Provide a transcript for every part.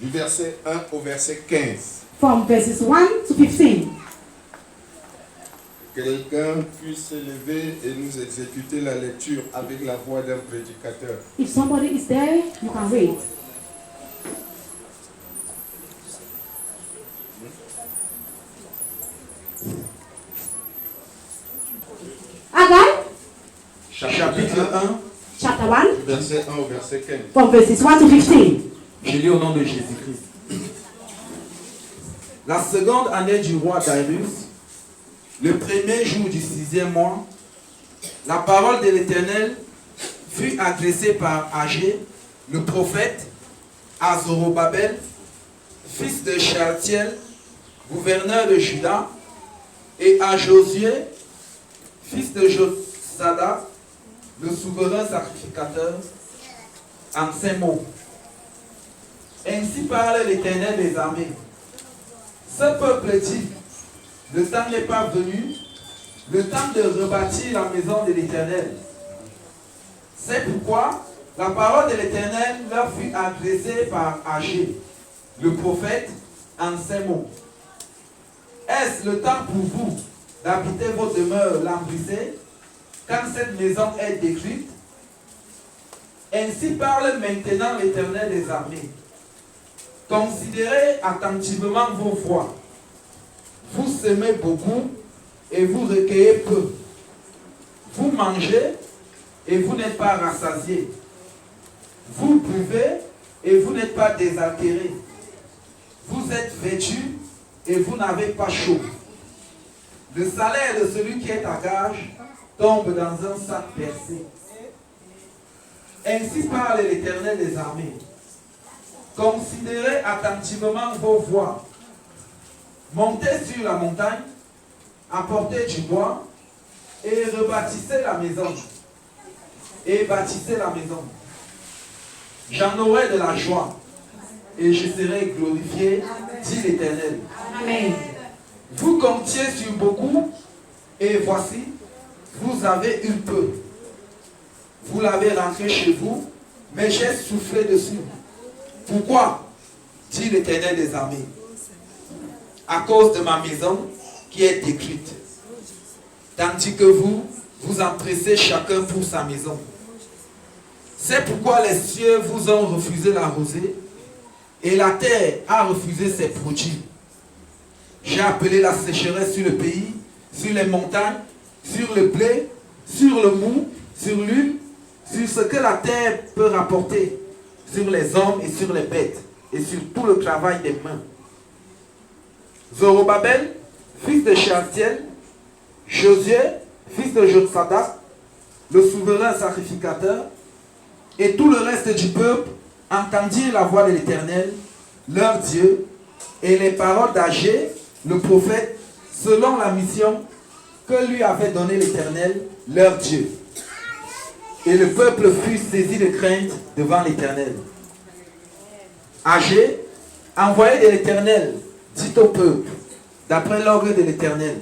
Du verset 1 au verset 15. From verses 1 to 15. Quelqu'un puisse se lever et nous exécuter la lecture avec la voix d'un prédicateur. If somebody is there, you can read. Agai, Chapitre 1, chapter 1, Du verset 1 au verset 15. from verses 1 to 15. je lis au nom de Jésus-Christ. La seconde année du roi Darius, le premier jour du 6e mois, la parole de l'Éternel fut adressée par Agé, le prophète, à Zorobabel, fils de Shealtiel, gouverneur de Juda, et à Josué, fils de Josadak, le souverain sacrificateur, en ces mots. Ainsi parle l'Éternel des armées. Ce peuple dit, le temps n'est pas venu, le temps de rebâtir la maison de l'Éternel. C'est pourquoi la parole de l'Éternel leur fut adressée par Agé, le prophète, en ces mots. Est-ce le temps pour vous d'habiter vos demeures lambrissées quand cette maison est détruite? Ainsi parle maintenant l'Éternel des armées. Considérez attentivement vos voies. Vous semez beaucoup et vous recueillez peu. Vous mangez et vous n'êtes pas rassasiés. Vous buvez et vous n'êtes pas désaltérés. Vous êtes vêtus et vous n'avez pas chaud. Le salaire de celui qui est à gage tombe dans un sac percé. Ainsi parle l'Éternel des armées. Considérez attentivement vos voies. Montez sur la montagne, apportez du bois et rebâtissez la maison. Et bâtissez la maison. J'en aurai de la joie et je serai glorifié, dit l'Éternel. Amen. Vous comptiez sur beaucoup et voici, vous avez eu peu. Vous l'avez rentré chez vous, mais j'ai soufflé dessus. Pourquoi? Dit l'Éternel des armées. À cause de ma maison qui est détruite. Tandis que vous, vous empressez chacun pour sa maison. C'est pourquoi les cieux vous ont refusé la rosée et la terre a refusé ses produits. J'ai appelé la sécheresse sur le pays, sur les montagnes, sur le blé, sur le mou, sur l'huile, sur ce que la terre peut rapporter, sur les hommes et sur les bêtes, et sur tout le travail des mains. Zorobabel, fils de Shealtiel, Josué, fils de Josadak, le souverain sacrificateur, et tout le reste du peuple entendirent la voix de l'Éternel, leur Dieu, et les paroles d'Agé, le prophète, selon la mission que lui avait donnée l'Éternel, leur Dieu. Et le peuple fut saisi de crainte devant l'Éternel. Agé, envoyé de l'Éternel, dit au peuple, d'après l'ordre de l'Éternel,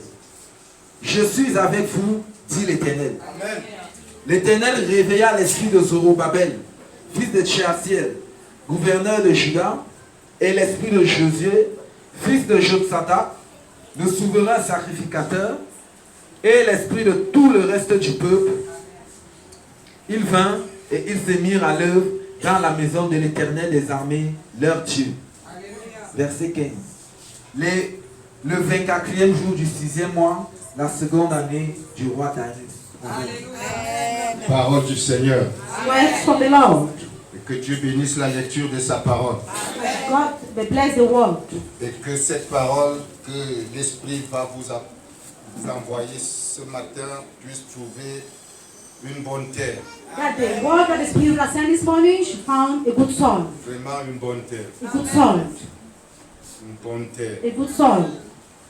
je suis avec vous, dit l'Éternel. L'Éternel réveilla l'esprit de Zorobabel, fils de Shealtiel, gouverneur de Juda, et l'esprit de Josué, fils de Josadak, le souverain sacrificateur, et l'esprit de tout le reste du peuple. Ils vinrent et ils se mirent à l'œuvre dans la maison de l'Éternel des armées, leur Dieu. Verset 15. Le 24e jour du 6e mois, la seconde année du roi Darius. Amen. Parole du Seigneur. Words from the Lord. Et que Dieu bénisse la lecture de sa parole. God bless the word. Et que cette parole que l'Esprit va vous envoyer ce matin puisse trouver une bonne terre. That the word that the Spirit has sent this morning should found a good soil. Vraiment une bonne terre. A good soil. Une bonne terre. A good soil.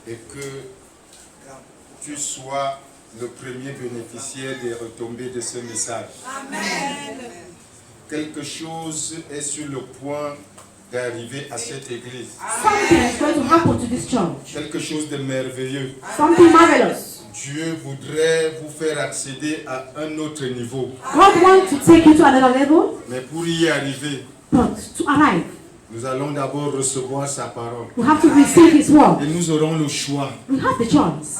Et que tu sois le premier bénéficiaire des retombées de ce message. Amen. Quelque chose est sur le point d'arriver à cette église. Something is going to happen to this church. Quelque chose de merveilleux. Something marvelous. Dieu voudrait vous faire accéder à un autre niveau. God wants to take you to another level, Mais pour y arriver, but to arrive, Nous allons d'abord recevoir sa parole. We have to receive His word. Et nous aurons le choix, We have the choice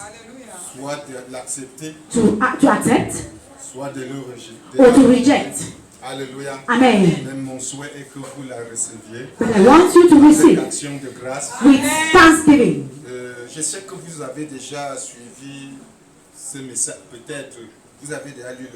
soit de l'accepter, to accept soit de le rejeter. or to reject. Alléluia. Amen. Même mon souhait est que vous la receviez But I want you to avec receive action de grâce. with thanksgiving. Je sais que vous avez déjà suivi ce message. Peut-être vous avez déjà lu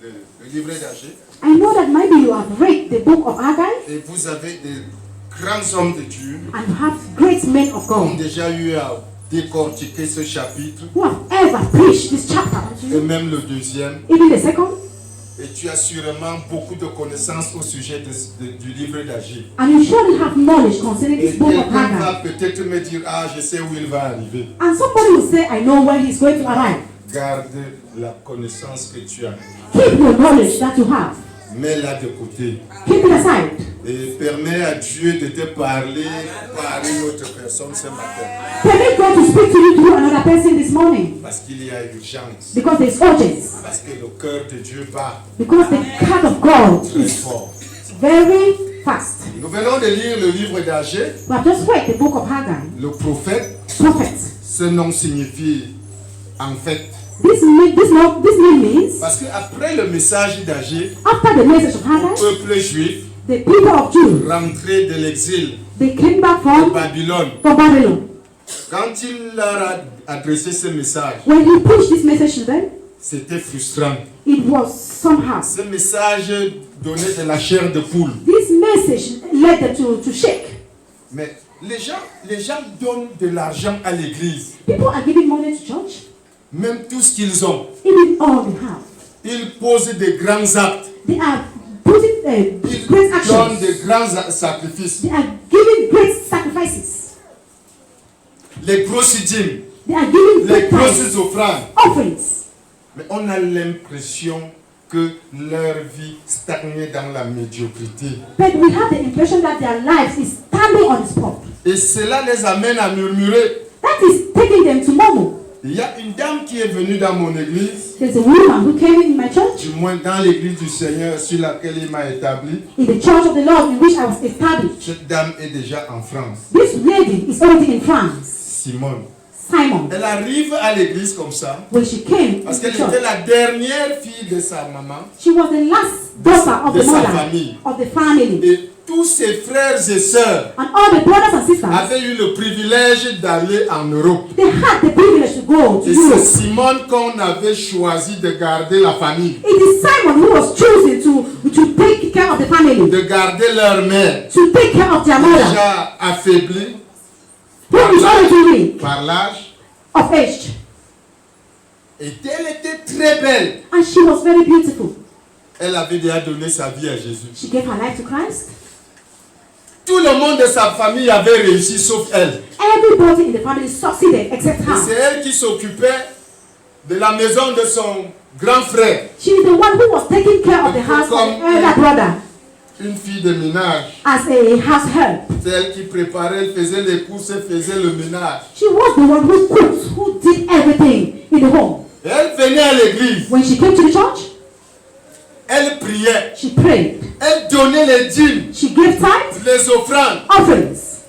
le livret d'Agé. I know that maybe you have read the book of Haggai Et vous avez des grands hommes de Dieu and you have great men of qui ont God déjà eu à décortiquer ce chapitre. who have ever preached this chapter to Et you, même le deuxième. even the second. Et tu as sûrement beaucoup de connaissances au sujet du livre d'Agé. And you surely have knowledge concerning Et this book of quelqu'un va Haggai. peut-être me dire, ah, je sais où il va arriver. And somebody will say, I know where he's going to arrive. Garde la connaissance que tu as. Keep your knowledge that you have. Mets-la de côté. Keep it aside. Et permets à Dieu de te parler par une autre personne ce matin. Permit God to speak to you through another person this morning. Parce qu'il y a urgence. Because there's urgence. Parce que le cœur de Dieu bat Because the heart of God très is fort. very fast. Nous venons de lire le livre d'Agé. We have just read the book of Haggai. Le prophète, Prophet. ce nom signifie en fait. This name means, Parce qu'après le message d'Agé, after the message of le Haggai, peuple juif the people of Judah, rentré de l'exil they came back de from Babylone, Babylon. quand il leur a adressé ce message, When he preached this message to them, c'était frustrant. it was somehow. Ce message donnait de la chair de poule. This message led them to shake. Mais les gens donnent de l'argent à l'église, People are giving money to church, même tout ce qu'ils ont. even all they have. Ils posent des grands actes, They are putting ils great donnent actions. des grands sacrifices. They are giving great sacrifices. Les grosses-dîmes, They are giving les great tithes, grosses offrandes. offerings. Mais on a l'impression que leur vie stagne dans la médiocrité. But we have the impression that their lives is standing on the spot. Et cela les amène à murmurer. That is taking them to murmur. Il y a une dame qui est venue dans mon église, There's a woman who came in my church, du moins dans l'église du Seigneur sur laquelle il m'a établi. in the church of the Lord in which I was established. Cette dame est déjà en France, This lady is already in France. Simone. Simon. Elle arrive à l'église comme ça, When she came parce to the qu'elle était church, la dernière fille de sa maman. she was the last daughter of de the sa mother famille. of the family. Et tous ses frères et sœurs And all the brothers and sisters, avaient eu le privilège d'aller en Europe. they had the privilege to go to Et c'est Europe. Simone qu'on avait choisi de garder la famille, It is Simon who was chosen to take care of the family, de garder leur mère, to take care of their mother, déjà affaiblie who is already weak par l'âge. of age. Et elle était très belle. And she was very beautiful. Elle avait déjà donné sa vie à Jésus. She gave her life to Christ. Tout le monde de sa famille avait réussi sauf elle. Everybody in the family succeeded except Et c'est her. elle qui s'occupait de la maison de son grand frère, She is the one who was taking care of the house of the elder brother une fille de ménage. as a house help. C'est elle qui préparait, elle faisait les courses, elle faisait le ménage. She was the one who cooked, who did everything in the home. Et elle venait à l'église, When she came to the church, elle priait, she prayed. elle donnait les dîmes, She gave tithes, les offrandes, offerings.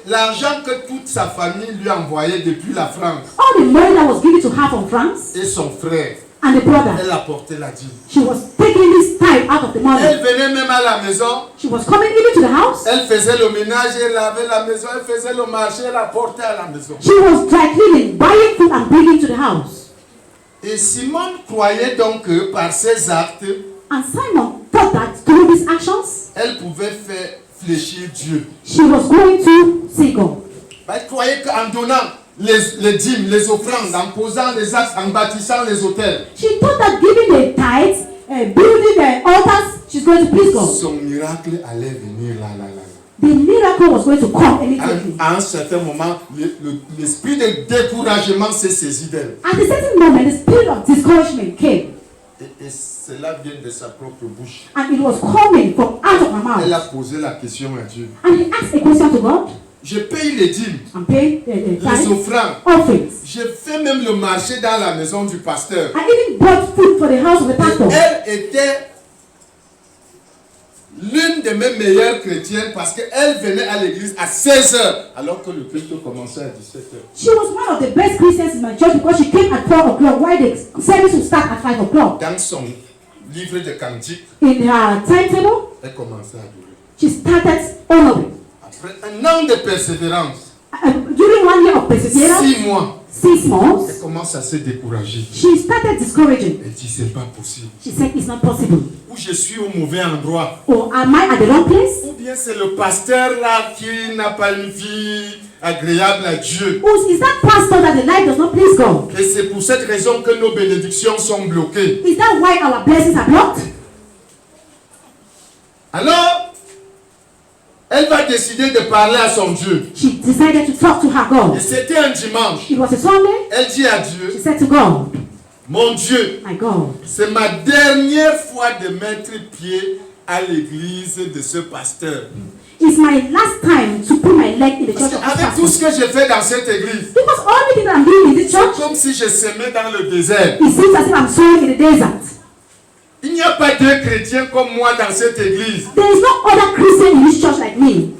l'argent que toute sa famille lui envoyait depuis la France. All the money that was given to her from France Et son frère, and the brother, elle apportait la dîme. she was taking this tithe out of the money. Elle venait même à la maison, She was coming even to the house. elle faisait le ménage, elle lavait la maison, elle faisait le marché, elle apportait à la maison. She was dry cleaning, buying food and bringing to the house. Et Simone croyait donc que par ses actes, And Simon thought that through these actions, elle pouvait faire fléchir Dieu. she was going to see God. Elle croyait qu'en donnant les dîmes, les offrandes, en posant les actes, en bâtissant les hôtels, She thought that giving the tithes, building the altars, she's going to please God. son miracle allait venir là. The miracle was going to come immediately. À un certain moment, l'esprit de découragement s'est saisi d'elle. At a certain moment, the spirit of discouragement came. Et cela vient de sa propre bouche. And it was coming from out of her Elle a mouth. posé la question à Dieu. And he asked a question to God. Je paye les dîmes, And paid the les tithes, offrandes. offerings. Je fais même le marché dans la maison du pasteur. I even bought food for the house of the pastor. Elle était l'une de mes meilleures chrétiennes parce qu'elle venait à l'église à 16h alors que le culte commençait à 17h. She was one of the best Christians in my church because she came at 12 o'clock while the service would start at 5 o'clock. Dans son livre de cantiques, In her timetable, elle commençait à adorer. she started honoring. Après un an de persévérance, During 1 year of perseverance, 6 mois, 6 months, elle commence à se décourager. she started discouraging. Elle dit c'est pas possible. She said, it's not possible. Ou je suis au mauvais endroit. Or am I at the wrong place? Ou bien c'est le pasteur là qui n'a pas une vie agréable à Dieu. Or is that pastor that the life does not please God? Et c'est pour cette raison que nos bénédictions sont bloquées. Is that why our blessings are blocked? Alors, elle va décider de parler à son Dieu. She decided to talk to her Et God. c'était un dimanche. It was a Sunday. Elle dit à She Dieu, said to God, mon Dieu, my God, c'est ma dernière fois de mettre pied à l'église de ce pasteur. it's my last time to put my leg in the Parce church of this qu'avec tout ce pastor. que j'ai fait dans cette église, Because all the things that I'm doing in this c'est church, comme si je semais dans le désert. it seems as if I'm sowing in the desert. Il n'y a pas deux chrétiens comme moi dans cette église. There is no other Christian in this church like me.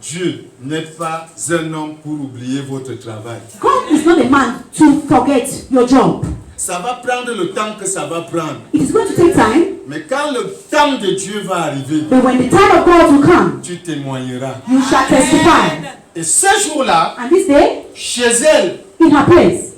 Dieu n'est pas un homme pour oublier votre travail. God is not a man to forget your job. Ça va prendre le temps que ça va prendre. It is going to take time, Mais quand le temps de Dieu va arriver, but when the time of God will come, tu témoigneras. you shall testify. Et ce jour-là, And this day, chez elle, in her place,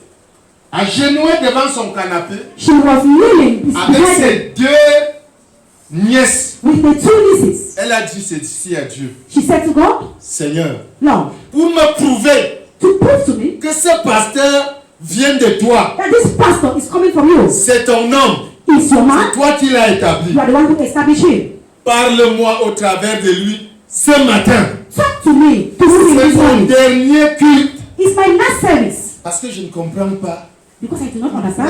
agenouillée devant son canapé, she was kneeling avec beside him ses deux nièces, with the two nieces. elle a dit ceci à Dieu. She said to God, Seigneur, Lord, pour me prouver to prove to me que ce pasteur vient de toi, that this pastor is coming from you, c'est ton homme, is your c'est man, toi qui l'as établi. you are the one who established him. Parle-moi au travers de lui ce matin. Talk to me, to me C'est this mon morning. dernier culte. It's my last service. Parce que je ne comprends pas. Because I do not understand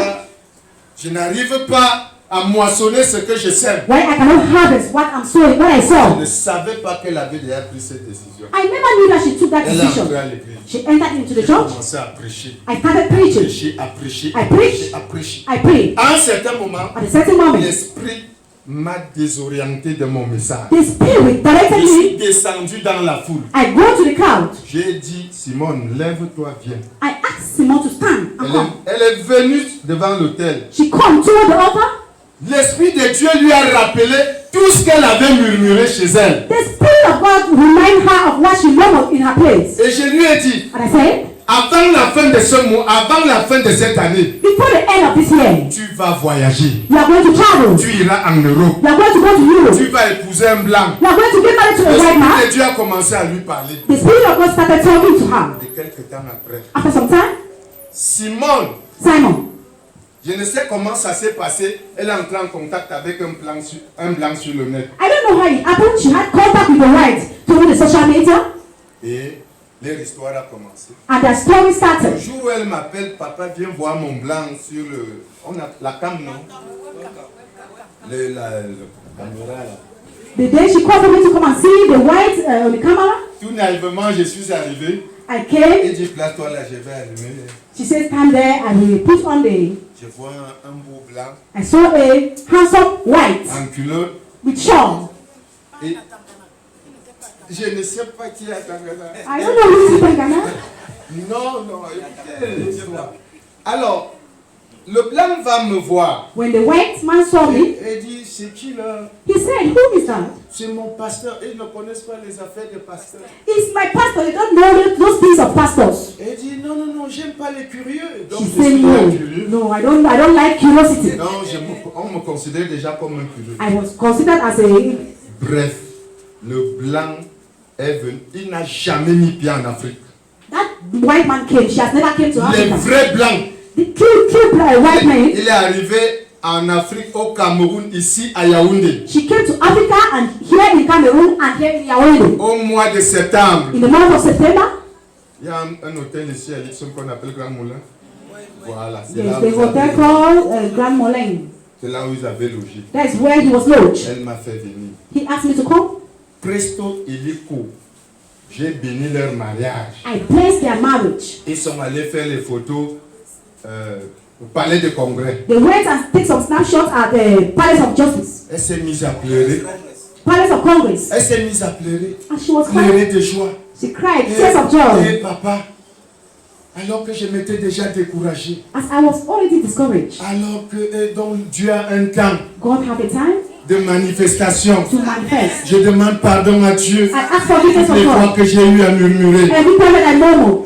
Je n'arrive pas à moissonner ce que je sème. why I cannot harvest what I'm sowing, what I Je sow. ne savais pas qu'elle avait déjà pris cette décision. I never knew that she took that Elle est entrée decision. à l'église. She entered into the J'ai church. commencé à prêcher. I started preaching. Prêcher, à prêcher, I à preached. prêcher, à prêcher. I prayed. À un certain moment, At a certain moment, l'esprit m'a désorienté de mon message. the spirit directed Je suis me. descendu dans la foule. I go to the crowd. J'ai dit, Simone, lève-toi, viens. I asked Simon to stand and come. Elle est venue devant l'autel. She come toward the altar. L'Esprit de Dieu lui a rappelé tout ce qu'elle avait murmuré chez elle. The spirit of God remind her of what she murmured in her place. Et je lui ai dit, And I said, avant la fin de ce mois, avant la fin de cette année, before the end of this year, tu vas voyager. you are going to travel. Tu iras en Europe. You are going to go to Europe. Tu vas épouser un blanc. You are going to get married to a white man. L'Esprit de Dieu a commencé à lui parler. The spirit of God started talking to her. Et quelques temps après, After some time, Simone, Simon, je ne sais comment ça s'est passé, elle est entrée en contact avec un blanc sur le net. I don't know how it happened. She had contact with the white through the social media, Et leur histoire a commencé. and their story Le started. jour où elle m'appelle, papa, viens voir mon blanc sur le... On a la cam, non? Le caméra, là. The day she called for me to come and see the white on the camera, Tout naïvement, je suis arrivé. I came. Et dit, place-toi là, je vais allumer. She said, stand there, and we put on the. Je vois un beau blanc I saw a handsome white en culotte. with shawl. Et je ne sais pas qui a Tangana. I don't know who is Ghana. Non, non, écoutez l'histoire. Alors, le blanc va me voir. When the white man saw me, Et dit, c'est qui là? he said, who is that? C'est mon pasteur. Ils ne connaissent pas les affaires de pasteur. It's my pastor. You don't know those things of pastors. Et il dit, non, non, non, j'aime pas les curieux. Donc, She je said, suis no, un curieux. no, I don't like curiosity. Non, on me considère déjà comme un curieux. I was considered as a. Bref, le blanc est venu. Il n'a jamais mis pied en Afrique. That white man came. She has never came to Les Africa. vrais blancs. The true white man. Il est arrivé en Afrique, au Cameroun, ici à Yaoundé, She came to Africa and here in Cameroon and here in Yaoundé. au mois de septembre. In the month of September, Il y a un hôtel ici à Lixon qu'on appelle Grand Moulin. Voilà, c'est there's là, the hotel called Grand Moulin. c'est là où ils avaient logé. That's where he was lodged. Elle m'a fait venir. He asked me to come. Presto illico. J'ai béni leur mariage. I blessed their marriage. Ils sont allés faire les photos au palais de congrès. They went and took some snapshots at the Palace of Justice. Elle s'est mise à pleurer. of Congress. Elle s'est mise à pleurer. And she was Pleurer crying. de joie. She cried tears of joy. Papa, alors que je m'étais déjà découragé. As I was already discouraged. Alors que donc Dieu a un temps God have a time de manifestation. to manifest. Je demande pardon à Dieu I ask forgiveness toutes of les fois God. que j'ai eu à murmurer. Every time that I murmur.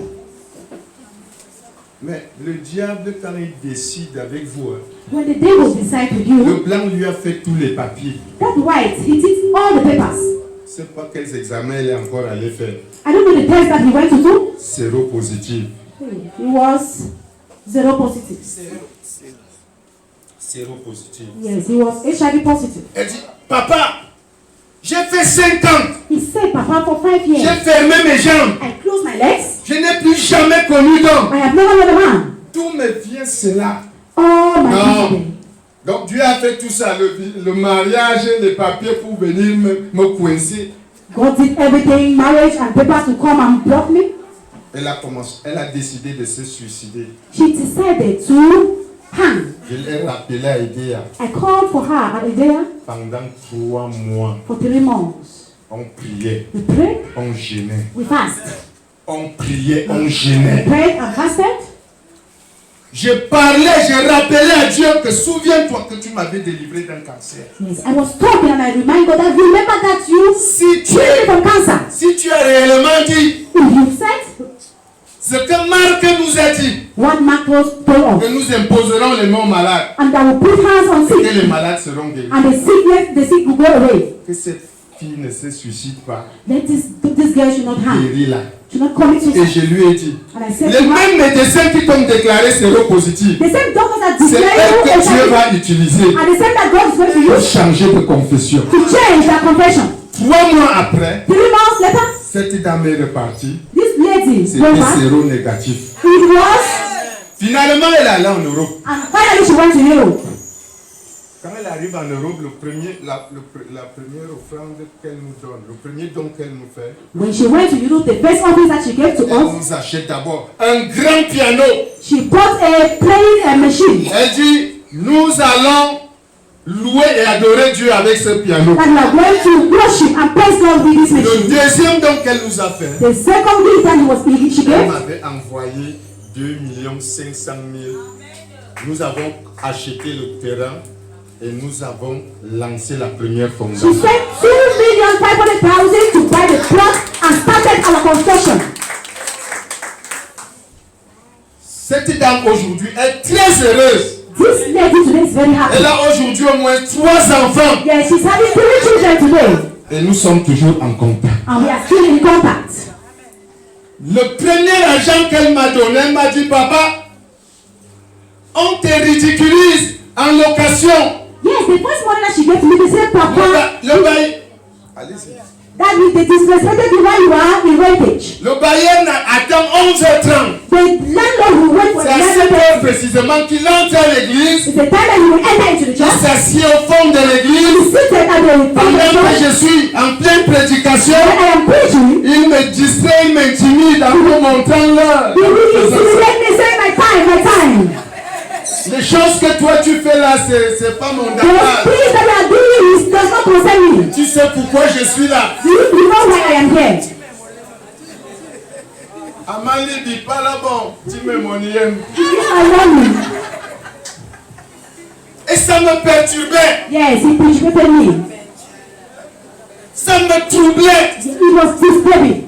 Mais le diable, quand il décide avec vous, When the devil decides with le you, blanc lui a fait tous les papiers. that white, he did all the papers. Je ne sais pas quels examens il est encore allé faire. I don't know the test that he went to do. Séropositif. He was zero positive. Séropositif. Yes, he was HIV positive. Elle dit, papa, j'ai fait 5 ans. He said, Papa, for 5 years, J'ai fermé mes jambes. I closed my legs. Je n'ai plus jamais connu d'homme. I have never met a man. Tout me vient cela. All my Non. people. Donc Dieu a fait tout ça, le mariage, les papiers pour venir me coincer. God did everything, marriage and papers to come and block me. Elle a décidé de se suicider. She decided to hang. Je l'ai rappelé à Idéa. I called for her at Idea Pendant 3 mois, for 3 months. on priait, We prayed, on gênait. we fast. On priait, on We gênait. prayed and fasted. Je parlais, je rappelais à Dieu que souviens-toi que tu m'avais délivré d'un cancer. Yes, I was talking and I remind God that remember that you Si tu, healed me from cancer. si tu as réellement dit If you said ce que Marc nous a dit, what Mark told que us, nous imposerons les mains malades, and that will put hands on que sick, les malades seront guéris. and the sick will go away. Que cette fille ne se suicide pas. Let this girl should not harm, Guéris-la. should not commit Et suicide. je lui ai dit, And I said les to her, mêmes médecins qui t'ont déclaré séropositif, the same doctors that c'est declare elle you que Dieu HIV, va utiliser and the same that God is going to pour use changer de confession. to change their confession. 3 mois après, 3 months later, cette dame est repartie. this lady C'était went back. séronégatif. It was, Finalement, elle est allée en Europe. and finally she went to Europe. Quand elle arrive en Europe, la première offrande qu'elle nous donne, le premier don qu'elle nous fait, When she went to Europe, the first office that she gave to elle us, nous achète d'abord un grand piano. she bought a playing machine Elle dit, nous allons louer et adorer Dieu avec ce piano. that we are going to worship and praise God with this Le machine. deuxième don qu'elle nous a fait, The second gift that she elle gave, m'avait envoyé 2 500 000. Nous avons acheté le terrain et nous avons lancé la première she fondation. spent 2,500,000 to buy the plot and started our construction. Cette dame aujourd'hui est très heureuse. This lady today is very happy. Elle a aujourd'hui au moins 3 enfants. Yes, she's having 3 children today, Et nous sommes toujours en contact. and we are still in contact. Le premier argent qu'elle m'a donné, elle m'a dit, papa, on te ridiculise en location. Yes, the first money that she gave to me, they said, Papa, Le bail, allez-y. that means they disrespected you while you are in rentage. Le bailleur attend 11h30. The landlord will wait for C'est à cette 11 heure précisément qu'il entre à l'église, It's the time that you will enter into the il church. s'assied au fond de You l'église. sit at the Pendant que church. je suis en pleine prédication, When I am preaching, il me distrait, il m'intimide en me montrant l'heure. you will let me say my time. Les choses que toi tu fais là, c'est pas mon The dada. things that you are doing does not concern me. Tu sais pourquoi je suis là. You know why I am here. Amali dit pas là bon, tu me monien. I love you. Et ça me perturbait, Yes, he persuaded me. ça me troublait. It was disturbing.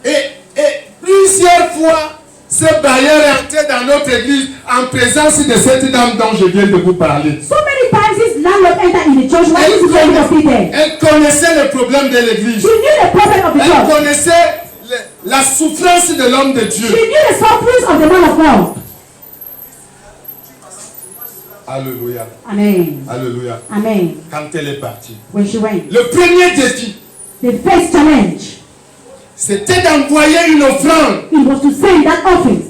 Et plusieurs fois, ce bailleur est entré dans notre église en présence de cette dame dont je viens de vous parler. So many times this landlord entered in the church while this lady was still there. Elle connaissait le problème de l'église. She knew the problem of the Elle church. connaissait la souffrance de l'homme de Dieu. She knew the sufferings of the man of God. Alléluia. Amen. Alléluia. Amen. Quand elle est partie. When she went, Le premier défi, the first challenge, c'était d'envoyer une offrande it was to send that offering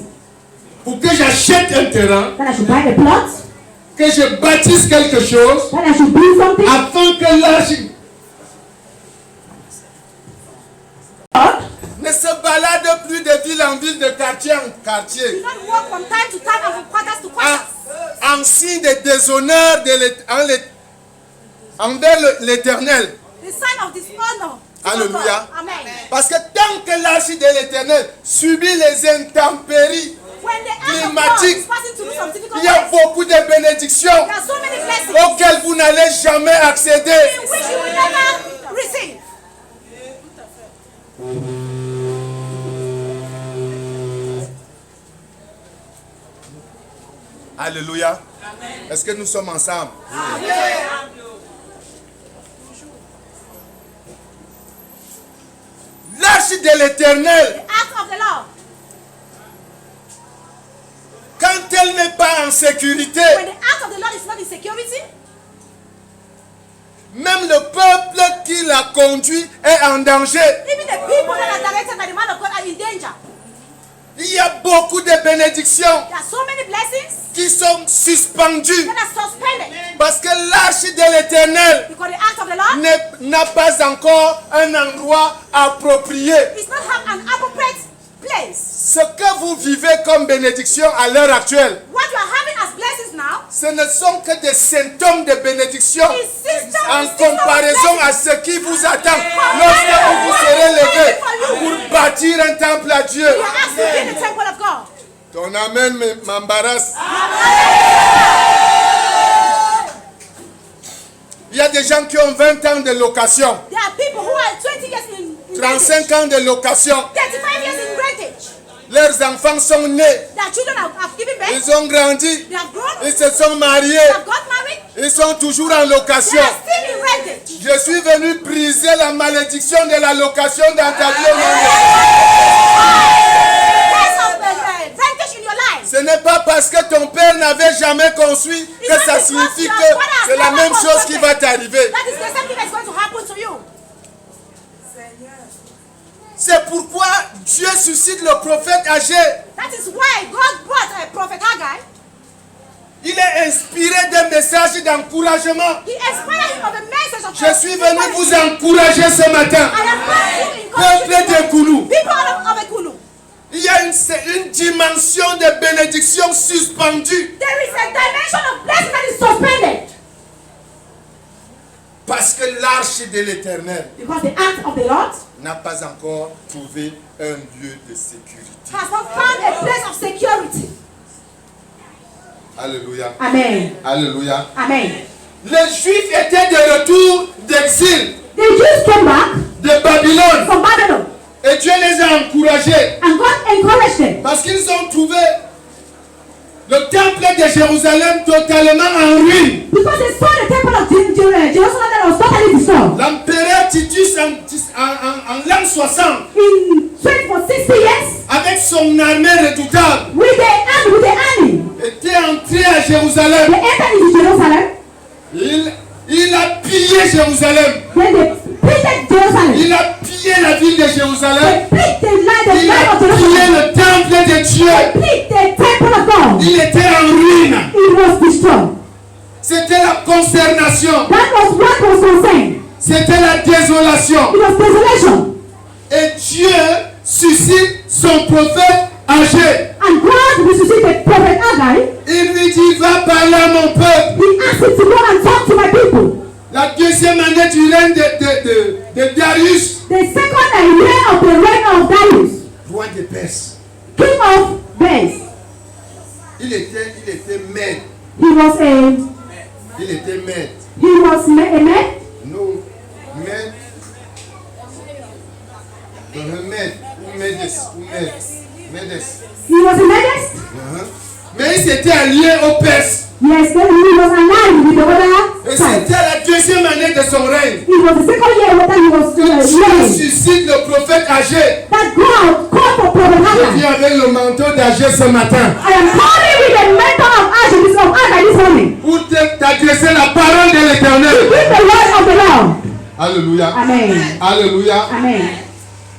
pour que j'achète un terrain, that I should buy the plot, que je bâtisse quelque chose, that I should build something. afin que l'argent God ne se balade plus de ville en ville, de quartier en quartier, do not walk from time to time and from quarters to quarters en signe de déshonneur envers l'Éternel. The sign of dishonor. Alléluia. Amen. Parce que tant que l'arche de l'Éternel subit les intempéries When the act of God climatiques, is passing through some difficult il y a times, beaucoup de bénédictions there are so many blessings auxquelles vous n'allez jamais accéder. in which you will never receive. Alléluia. Est-ce que nous sommes ensemble? L'arche de l'Éternel, The act of the Lord. quand elle n'est pas en sécurité, When the act of the Lord is not in security, même le peuple qui l'a conduit est en danger. even the people that are directed by the man of God are in danger. Il y a beaucoup de bénédictions There are so many blessings qui sont suspendues that are suspended parce que l'arche de l'Éternel because the act of the Lord n'a pas encore un endroit approprié. is not have an appropriate place. Ce que vous vivez comme bénédiction à l'heure actuelle, What you are having as blessings now ce ne sont que des symptômes de bénédiction is system en is system of comparaison à blessings. ce qui vous attend lorsque vous vous serez levé pour bâtir un temple à Dieu. You are asked to be in the temple of God. Ton amen m'embarrasse. Il y a des gens qui ont 20 ans de location, There are people who are 20 years in 35 ans de location. 35 years in rentage. Leurs enfants sont nés, Their children have given birth. ils ont grandi, They have grown. ils se sont mariés, They have got married. ils sont toujours en They location. are still in rentage. Je suis venu briser la malédiction de la location dans ta vie. There's some rentage in your life. Ce n'est pas parce que ton père n'avait jamais construit que ça signifie que c'est la même chose qui va t'arriver. That is the same thing that's going to happen to you. C'est pourquoi Dieu suscite le prophète Agé. That is why God brought a prophet Haggai. Il est inspiré d'un message d'encouragement. He inspired him of a message of Je suis venu vous encourager ce matin. I am going to encourage Peuple de Koulou. people of Ekulu. Il y a une dimension de bénédiction suspendue. There is a dimension of blessing that is suspended. Parce que l'arche de l'Éternel Because the act of the Lord n'a pas encore trouvé un lieu de sécurité. has not found a place of security. Alléluia. Amen. Alléluia. Amen. Les Juifs étaient de retour d'exil The Jews came back de Babylone. from Babylon Et Dieu les a encouragés and God encouraged them parce qu'ils ont trouvé le temple de Jérusalem totalement en ruine. because they saw the temple of Jerusalem that was totally destroyed. L'empereur Titus en l'an 60, In 60 years, avec son armée redoutable, with the army, était entré à Jérusalem. they entered into Jerusalem. Il a pillé Jérusalem. Then they pillaged Jerusalem. Il a pillé la ville de Jérusalem. They picked the life Il a of pillé Jerusalem. le temple de Dieu. They picked the temple of God. Il était en ruine. It was destroyed. C'était la consternation. That was what was concerned. C'était la désolation. It was desolation. Et Dieu suscite son prophète âgé. And God resuscitated prophet Haggai. Il lui dit, va parler à mon peuple. He asked him to go and talk to my people. La deuxième année du règne de Darius, The second year of the reign of Darius, roi de Perse. king of Persia. Il était maître. He was Il était maître. a man. Non, maître. Un maître. Ou Médès. He was a Medes. Mais il s'était allié aux Perses. Yes, then he was aligned with the Et other side. c'était la deuxième année de son règne. It was the second year that he was Dieu reigning. suscite le prophète âgé. That God called for prophet Je Haggai. viens avec le manteau d'âgé ce matin. I am calling with the mentor of Haggai this morning. Pour t'adresser la parole de l'Éternel. With the word of the Lord. Alléluia. Amen. Alléluia. Amen.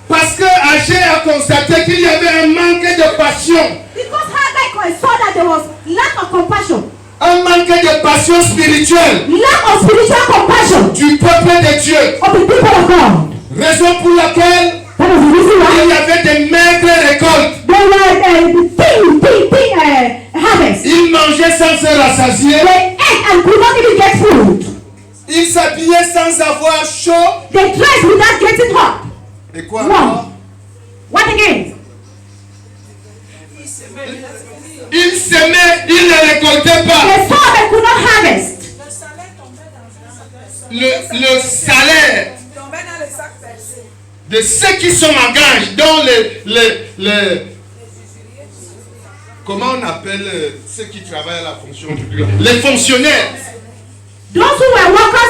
Parce que Agé a constaté qu'il y avait un manque de passion. Because Haggai saw that there was lack of compassion. Un manque de passion spirituelle Lack of spiritual compassion du peuple de Dieu. of the people of God. Raison pour laquelle That was the reason why il y avait des maigres récoltes. they were the harvest. Ils mangeaient sans se rassasier. They ate and could not even get food. Ils s'habillaient s'habiller sans avoir chaud. They dress without getting hot. Et quoi Wrong. encore? What again? Ils semaient, ils ne récoltaient pas. They saw they could not harvest. Le salaire de ceux qui sont en gage, dont les comment on appelle ceux qui travaillent à la fonction publique, les fonctionnaires. Those who were workers,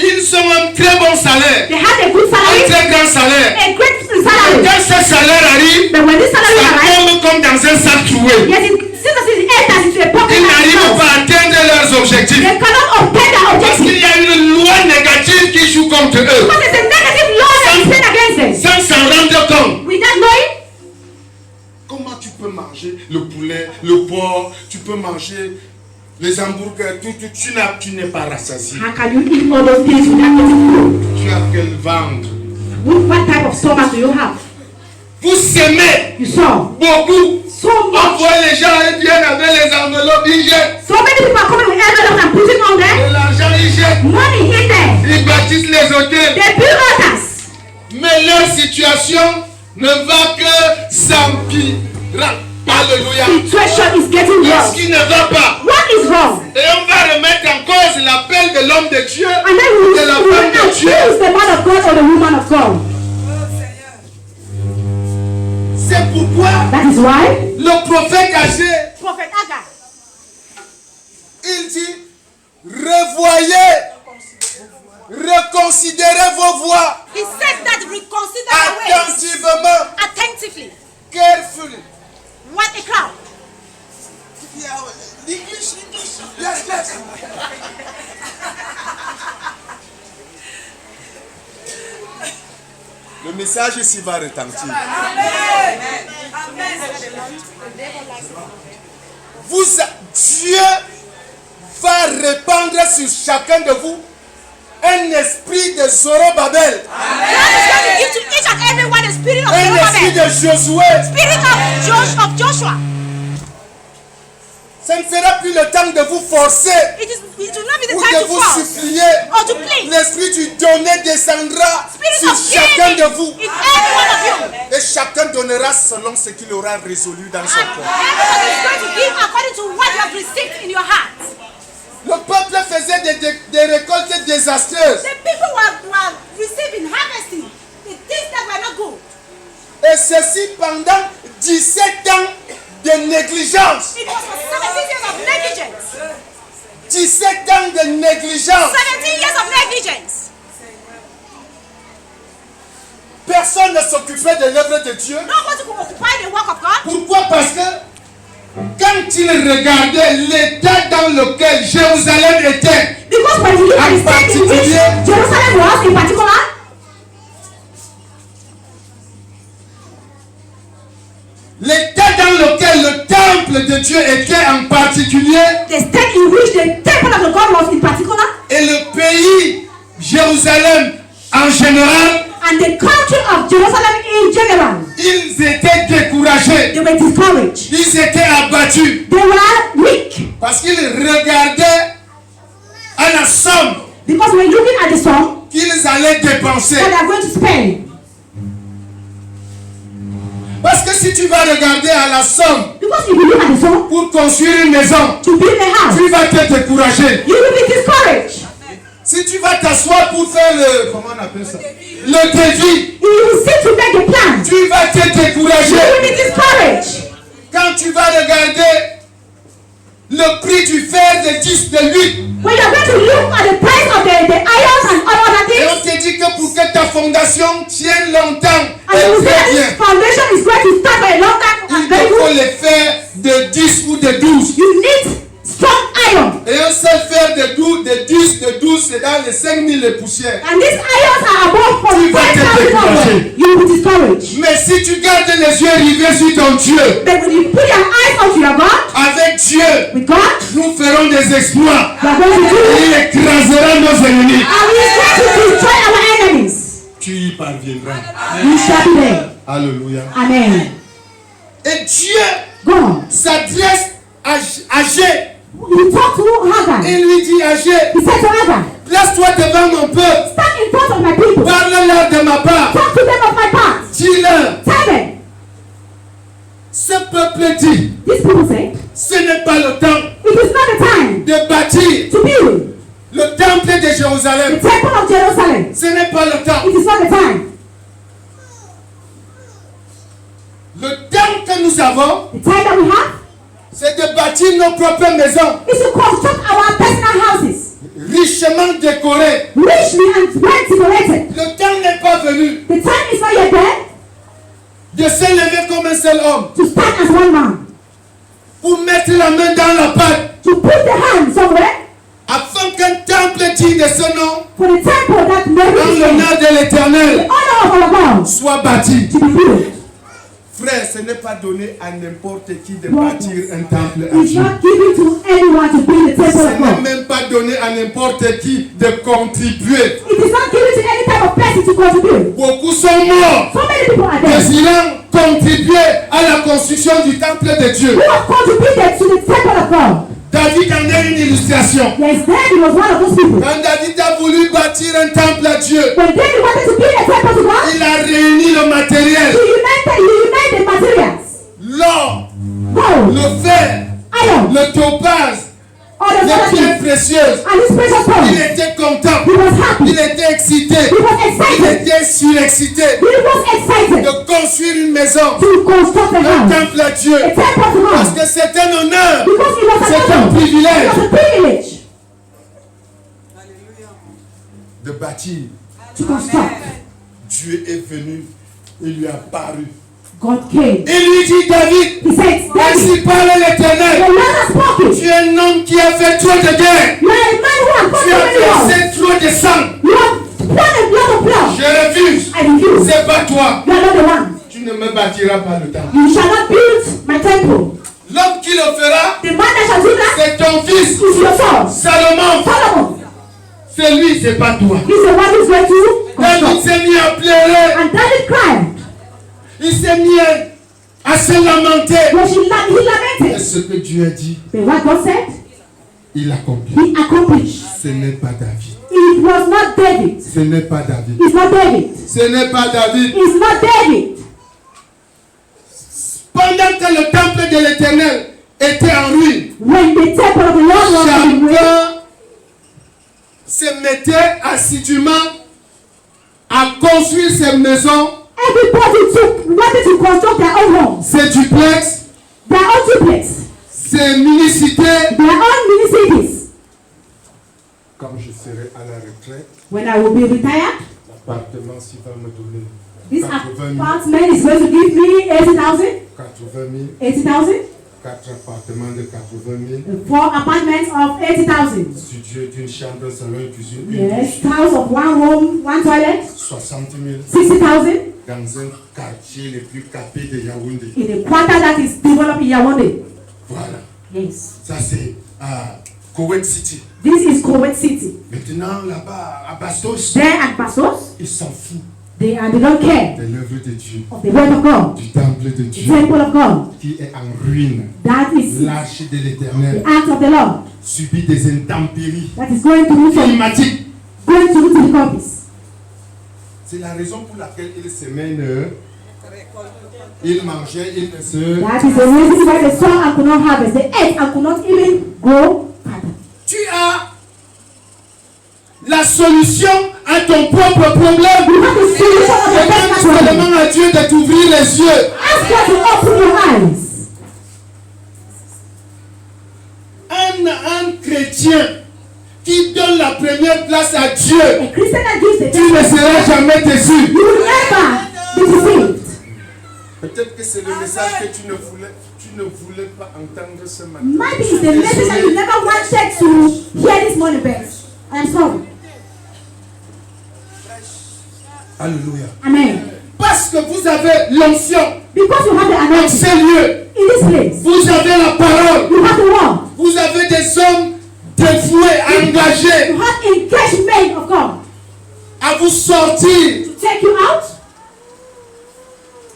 Ils ont un très bon salaire, they had a good un salary, très grand salaire. a great Et salary. quand ce salaire arrive, But when this salary ça arrives, tombe comme dans un sac troué. yes, since it enters into a pocket Ils like n'arrivent this, pas à atteindre leurs objectifs. they cannot obtain their Parce objective. qu'il y a une loi négative qui joue contre eux. Because it's a negative law that is played against them. Sans s'en rendre compte. Without knowing, Comment tu peux manger le poulet, le porc, tu peux manger les hamburgers, tu n'es pas rassasié. how can you eat all those things without getting food? Tu as quel ventre? What type of stomach do you have? Vous s'aimez You saw beaucoup. so On much. voit les gens, ils viennent avec les enveloppes, ils jettent. So many people are coming with envelopes and putting on there Et l'argent, ils jettent. money in there. Ils bâtissent les hôtels. They build altars. Mais leur situation ne va que s'empirer. Alléluia. Situation is getting Qu'est-ce worse. qui ne va pas? What is wrong? Et on va remettre en cause l'appel de l'homme de Dieu, And then we de la will femme de Dieu. accuse the man of God or the woman of God. C'est pourquoi That is why le prophète âgé, Prophet Agar, il dit, revoyez, reconsidérez vos voies He said that reconsider your ways attentivement, attentively. carefully. What a crowd. English. Yes. Le message ici va retentir. Dieu va répandre sur chacun de vous un esprit de Zorobabel, God is going to give to each and everyone the spirit of un esprit Zerubbabel, de Josué. spirit of Joshua. Ce ne sera plus le temps de vous forcer It will not be the ou time de to vous force supplier. or to plead. L'esprit du donner descendra Spirit sur of chacun giving de vous. in every one of you. Et chacun donnera selon ce qu'il aura résolu dans son cœur. Everyone is going to give according to what you have received in your heart. Le peuple faisait des récoltes désastreuses. The people were receiving, harvesting the things that were not good. Et ceci pendant 17 ans de négligence. It was for 17 years of negligence. 17 ans de négligence. 17 years of negligence. Personne ne s'occupait de l'œuvre de Dieu. Nobody could occupy the work of God. Pourquoi? Parce que quand il regardait l'état dans lequel Jérusalem était, because when you look at the state in which Jerusalem was in particular, l'état dans lequel le temple de Dieu était en particulier, the state in which the temple of the God was in particular, et le pays Jérusalem en général, and the country of Jerusalem in general, ils étaient découragés, they were discouraged. ils étaient abattus, They were weak parce qu'ils regardaient à la somme because when looking at the sum qu'ils allaient dépenser. that they are going to spend. Parce que si tu vas regarder à la somme Because if you look at the sum pour construire une maison, to build a house, tu vas te décourager. you will be discouraged. Si tu vas t'asseoir pour faire le, comment on appelle ça, le devis, You will sit to make a plan. tu vas te You will décourager. be discouraged. Quand tu vas regarder le prix du fer, de 10, de 8, When you are going to look at the price of the irons and all other et on things, te dit que pour que ta fondation tienne longtemps and you et will say très that bien, this foundation is going to start for a long time il and te very faut good, les fers de 10 ou de 12. you need strong iron. Et un seul fer de 12, de 10, de 12, c'est dans les 5000 et poussières. And these irons are above Tu vas te 45,000 décourager. You will be discouraged. Mais si tu gardes les yeux rivés sur ton Dieu, But when you put your eyes onto your God, avec Dieu, with God, nous ferons des exploits. we are going to do Et il écrasera nos ennemis. and we are going to destroy our enemies. Tu y parviendras. We shall be there. Alléluia. Amen. Et Dieu God s'adresse à Agé He talked to Hagar. Il lui dit, Agé, He said to Hagar, place-toi devant mon peuple. stand in front of my people. Parle-leur de ma part. Talk to them of my part. Dis-leur. Tell them. Ce peuple dit, These people say, ce n'est pas le temps it is not the time de bâtir to build le temple de the Jérusalem. temple of Jerusalem. Ce n'est pas le temps. It is not the time. Le temps que nous avons, The time that we have c'est de bâtir nos propres maisons, is to construct our personal houses, richement décorées. richly and well decorated. Le temps n'est pas venu The time is not yet there de s'élever comme un seul homme to stand as one man, pour mettre la main dans la pâte to put the hand somewhere afin qu'un temple digne de ce nom, for the temple that en Mary is in, l'honneur de the l'Éternel, honor of our God, soit bâti. to be built. Frère, ce n'est pas donné à n'importe qui de Brothers, bâtir un temple à it's Dieu. not given to anyone to build the temple Ce of n'est God. même pas donné à n'importe qui de contribuer. It is not given to any type of person to contribute. Beaucoup sont morts So many people are there désirant contribuer à la construction du temple de Dieu. who have contributed to the temple of God. David en est une illustration. Yes, David was one of those people. Quand David a voulu bâtir un temple à Dieu, When David wanted to build a temple to God, il a réuni le matériel, he united the materials. l'or, Gold, le fer, iron, le topaz, all the les other pierres things, précieuses. and his precious Il stones. était content, He was happy. il était excité, He was il excited. était surexcité He was excited de construire une maison, to construct a un house, temple à Dieu. a temple to Parce God, que c'est un honneur, because it was c'est an un honor, it privilège was a privilege de bâtir. to construct. Dieu est venu, il lui a paru. God came. Il lui dit, David, He said, David, ainsi parle the l'Éternel. Lord has spoken. Tu es un homme qui a fait trop de guerre. You are a man who has fought Tu so as many wars. versé trop de sang. You have poured a lot of blood. Je refuse. I refuse. C'est pas toi. You are not the one. Tu ne me bâtiras pas le temple. You shall not build my temple. L'homme qui le fera, The man that shall do that c'est ton fils. is your son. Salomon. Solomon C'est lui, c'est pas toi. is the one who's going to David construct. s'est mis à pleurer. And David cried. Il s'est mis à se lamenter. But he Et lamented. ce que Dieu a dit, But what God said, il accomplit. he accomplished. Ce n'est pas David. It was not David. Ce n'est pas David. It's not David. Ce n'est pas David. It's not David. Pendant que le temple de l'Éternel était en ruine, When the temple of the Lord was in ruin, chacun se mettait assidûment à construire ses maisons, everybody wanted to construct their own homes, ses duplex, their own duplex, ses municités. their own mini cities. Quand je serai à la retraite, When I will be retired, l'appartement s'il va me donner this 80 000, apartment is going to give me 80,000. 80 000, 80,000. 4 appartements de 80 000, 4 apartments of 80,000. studio d'une chambre, un salon, une cuisine, une Yes, douche, house of one room, one toilet, 60 000, 60,000 dans un quartier le plus capé de Yaoundé. in a quarter that is developed in Yaoundé. Voilà, Yes, ça c'est à Kuwait City. this is Kuwait City. Maintenant là-bas à Bastos, There at Bastos, ils s'en foutent they don't care de l'œuvre de Dieu, of the word of God, du temple de the Dieu temple of God. qui est en ruine. That is L'arche de the l'Éternel act of the Lord subit des intempéries that is going to climatiques. the copies. C'est la raison pour laquelle il se mène, il mangeait, il ne se... That is the reason why the soil and could not harvest, the earth and could not even grow further. Tu as la solution à ton propre problème. You have the solution of the Demande personal problem. seulement à Dieu de t'ouvrir les yeux. Ask God to open your eyes. Un chrétien qui donne la première place à Dieu, A Christian that gives the tu ne seras jamais déçu. you will never be deceived. Peut-être que c'est le message que tu ne voulais pas entendre ce matin. Maybe it's the message that you never wanted to hear this morning, but I am sorry. Alléluia. Amen. Parce que vous avez l'onction Because you have the en anointing ces lieux. in this place, Vous avez la parole. you have the word, Vous avez des hommes dévoués, engagés you have engagement of God à vous sortir to take you out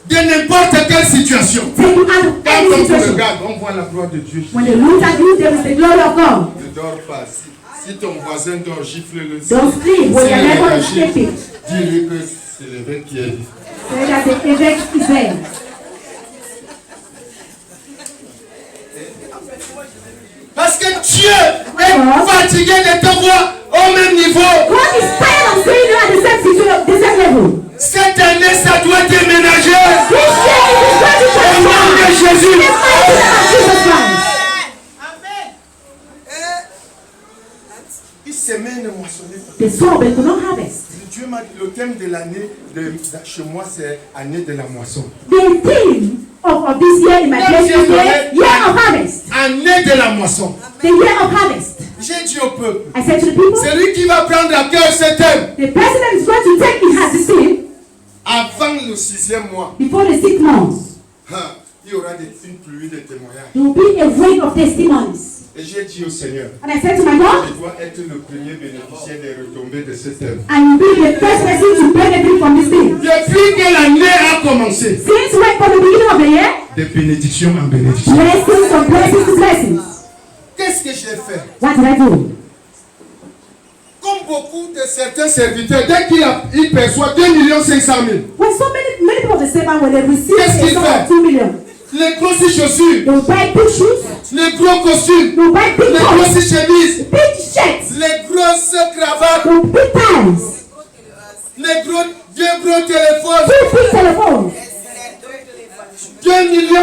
de n'importe quelle situation. Take you out of Quand any on te situation. regarde, on voit la gloire de Dieu. When they look at you, there is the glory of God. Ne dors pas. Si ton voisin dort, gifle-le. Don't sleep when Si your elle est neighbor is âgée, sleeping. dis-lui que c'est l'évêque qui est vif. Say that the event is there. Parce que Dieu est fatigué de te voir au même niveau. God is tired of seeing you at the same situation, the same level. Cette année, ça doit déménager. This year it is going to Au nom de transform. Jésus. In the mighty name of Jesus Christ. Il s'aimait ne moissonnait pas. The soul but could not harvest. Dieu m'a dit, le thème de l'année chez moi, c'est année de la moisson. The theme of this year in my place is the year of harvest. Année de la moisson. The year of harvest. J'ai dit au peuple, I said to the people, celui qui va prendre à cœur ce thème the person that is going to take it has the theme avant le 6e mois, before the 6 months. il y aura une pluie de témoignages. There will be a rain of testimonies. Et j'ai dit au Seigneur, And I said to my God, je dois être le premier bénéficiaire des retombées de ce thème. I will be the first person to benefit from this thing. Depuis que l'année a commencé, Since when, from the beginning of the year, de bénédiction en bénédiction. blessings from blessings to blessings. Qu'est-ce que j'ai fait? What did I do? Comme beaucoup de certains serviteurs, dès qu'il perçoit 2 500 000, When so many people of the same when they receive Qu'est-ce a qu'il sum fait? of 2 million, les grosses chaussures, they will buy big shoes, les gros costumes, they will buy big les coats, grosses chemises, big shirts, les grosses cravates, they will big ties, deux gros téléphones, 2 big telephones, 2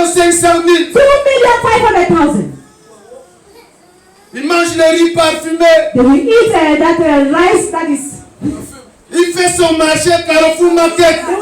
500 000. 2,500,000. Il mange le riz parfumé, They will eat that rice that is. il fait son marché Carrefour Market. They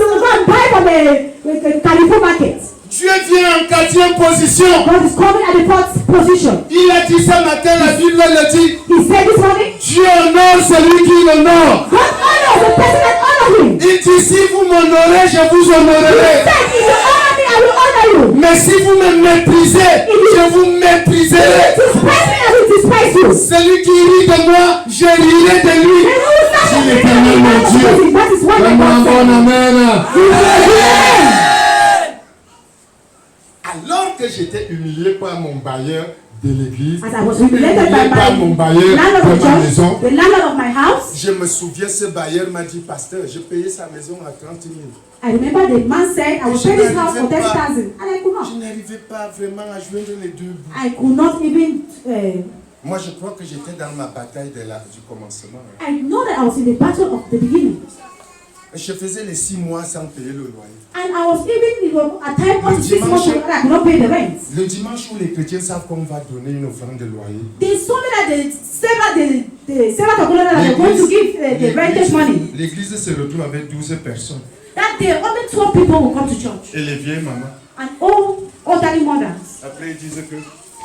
will go and buy from the Carrefour market. Dieu vient en 4e position. God is coming at the 4th position. Il a dit ce matin, la Bible le dit, He said this morning, Dieu honore celui qui l'honore. God honors the person that honors him. Il dit, si vous m'honorez, je vous He honorerai. said, if you honor me, I will honor you. Mais si vous me méprisez, je vous mépriserai. Despise me, I will despise you. Celui qui rit de moi, je rirai de lui. And who is not Dis the l'Éternel, mon Dieu. That is what my Donne-moi un God bon said. amen. Amen. Alors que j'étais humilié par mon bailleur de l'église, As I was humiliated humilié par by mon my bailleur landlord of de ma church, maison, the landlord of my house, je me souviens, ce bailleur m'a dit, pasteur, je payais sa maison à 30 000. I remember the man said, I will pay this house for 30,000. And I could Je not. n'arrivais pas vraiment à joindre les deux bouts. I could not even. Moi, je crois que j'étais dans ma bataille du commencement. I know that I was in the battle of the beginning. Je faisais les 6 mois sans payer le loyer. And I was even, at time up to 6 months ago, I could not pay the rent. Le dimanche où les chrétiens savent qu'on va donner une offrande de loyer, They saw me that the servant of God that they're going to give the rentage money. l'église se retrouve avec 12 personnes. That day, only 12 people will come to church. Et les vieilles mamans. And all elderly mothers. Après, ils disent que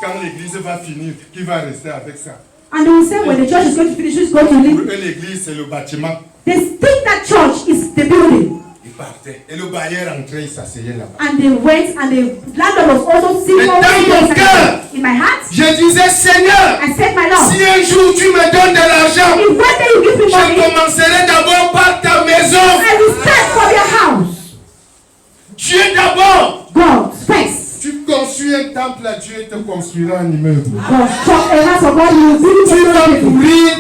quand l'église va finir, qui va rester avec ça? And they will say when the church is going to finish, who's going to Pour leave? eux, l'église, c'est le bâtiment. They think that church is the building. Ils partaient. Et le bailleur entrait, il s'asseyait là-bas. And they went, and the landlord was also sitting Mais over dans mon cœur, in my heart. je disais, Seigneur, I said, my Lord, si un jour tu me donnes de l'argent, if one day you give me je money, commencerai d'abord par ta maison. I will start from your house. Dieu d'abord. God first. Tu construis un temple à Dieu et te construira un immeuble. Construct a house of God, you will build Tu it vas for mourir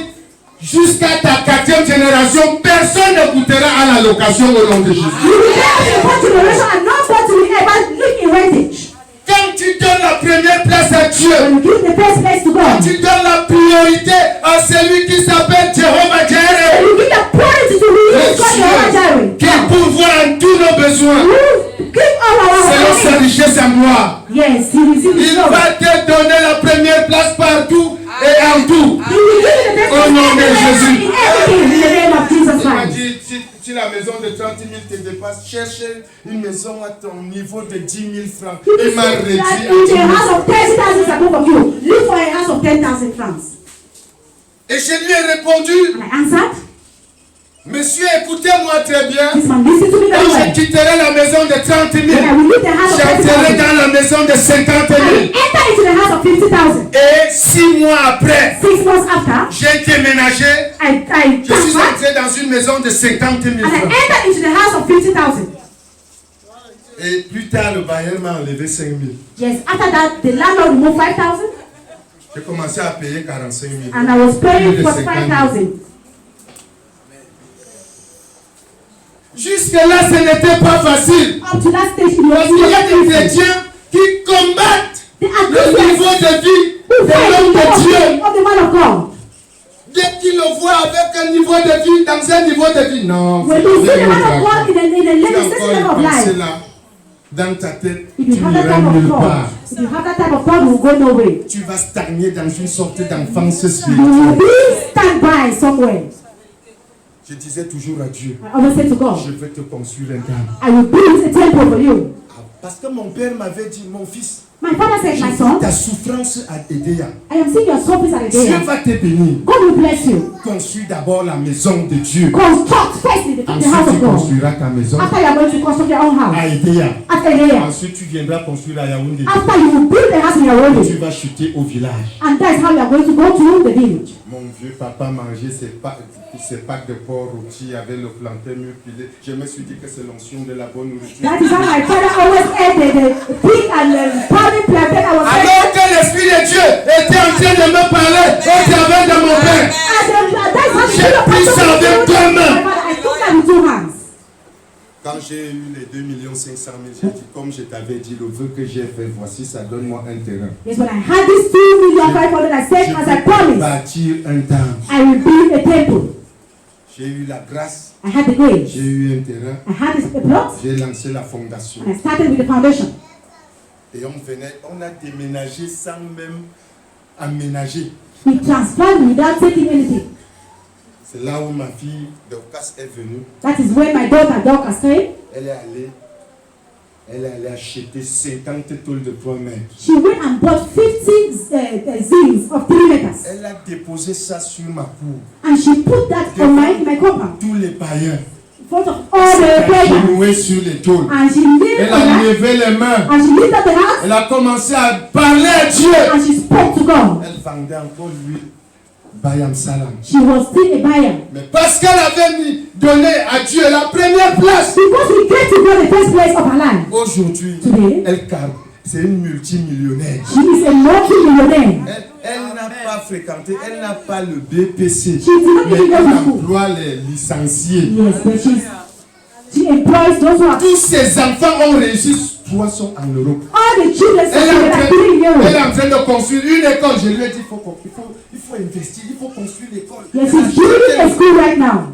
jusqu'à ta 4e génération. Personne ne coûtera à la location au nom de Jésus. You will live in one generation and nobody will ever live in rentage. Quand tu donnes la première place à Dieu, When you give the first place to God, tu donnes la priorité à celui qui s'appelle Jehovah Jireh. you give the priority to Le the God Jehovah Dieu qui Jireh. pourvoit tous nos besoins You give all selon our sa needs. richesse à moi. Yes, He will see Il the va te donner la première place partout et en tout. He will give you the best Au nom de Jésus. in everything in the name of Jesus Il m'a Christ. dit, si la maison de 30 000 te dépasse, cherche une maison à ton niveau de 10 000 francs. He Il m'a said réduit that à in 10 the 000 house francs. of 30,000 above of you, look for a house of 10,000 francs. Et je lui ai répondu, And I answered, monsieur, écoutez-moi très bien. this man, listen to me very Quand well. je quitterai la maison de 30 000, When I will leave the house of j'entrerai 30,000, dans la maison de 50 000. I will enter into the house of 50,000. Et 6 mois après, 6 months after, j'ai déménagé. I Je suis transferred entré dans une maison de 50 000 and I francs. entered into the house of 50,000. Et plus tard, le bailleur m'a enlevé 5 000. Yes, after that, the landlord removed 5,000 J'ai commencé à payer 45 000. and I was paying Plus de 50 000. 45,000. Jusque-là, ce n'était pas facile. Up to that stage, it Parce qu'il y a des was chrétiens qui combattent the le niveau Christians de vie who de fight l'homme the de Dieu. of the man of God. Dès qu'ils le voient avec un niveau de vie, dans un niveau de vie, non. When c'est you see the un man autre of God affaire. in a Tu living as system encore of une pensée life, là, dans ta tête, if tu you have that n'iras type nulle of part. thought, if you have that type of thought, you will go nowhere. Tu vas stagner dans une sorte d'enfance You will spirituelle. be stand by somewhere. Je disais toujours à Dieu, I always say to God, je vais te construire un temple. I will build a temple for you. Parce que mon père m'avait dit, mon fils, My father said, my son, ta souffrance a aidé. I am seeing your suffering at a Dieu day. va te bénir. God will bless you. Construis d'abord la maison de Dieu. Construct firstly the house Ensuite, of tu God. construiras ta maison After you are going to construct your own house. à Edea. After a year. Ensuite, tu viendras construire à Yaoundé. After you will build a house in your own Tu village. vas chuter au village. And that's how you are going to go to the village. Mon vieux papa mangeait ses pâtes de porc rôti avec le plantain mûr pilé. Je me suis dit que c'est l'onction de la bonne nourriture. That is how my father always ate the pig and the powdered plantain. I was Alors que l'Esprit de Dieu était en train de me parler au travers de mon père. J'ai pris ça avec deux mains. I took that with 2 hands. Quand j'ai eu les 2 500 000, j'ai dit, comme je t'avais dit, le vœu que j'ai fait, voici, ça donne-moi un terrain. Yes, when I had this 2,500,000, I said, as I Je vais promised, bâtir un temple. I will build a temple. J'ai eu la grâce, I had the grace. j'ai eu un terrain, I had a plot, j'ai lancé la fondation. and I started with the foundation. Et on a déménagé sans même aménager. We transferred without taking anything. C'est là où ma fille Dorcas est venue. That is when my daughter Dorcas came. Elle est allée acheter 50 tôles de 3 mètres. She went and bought 50 zines of 3 meters. Elle a déposé ça sur ma cour. And she put that on my compound. Tous les païens. In front of all the players. Joué sur les tôles. And she lifted Elle the a hand. levé les mains. And she lifted the hand. Elle a commencé à parler à Dieu. And she spoke to God. Elle vendait encore l'huile Bayam Salam. She was still a buyer. Mais parce qu'elle avait donné à Dieu la première place. Because we gave to God the first place of her life. Aujourd'hui, Today, c'est une multimillionnaire. she is a multi-millionaire. Elle n'a pas fréquenté, elle n'a pas le BPC. She did not Mais even go elle to school. emploie les licenciés. Yes, but she employs those who are. Tous ses enfants ont réussi. 3 sont en Europe. All the children Elle est, that are in elle est Europe. en train de construire une école. Je lui ai dit, il faut investir, il faut construire l'école. Yes, she's building a school right now.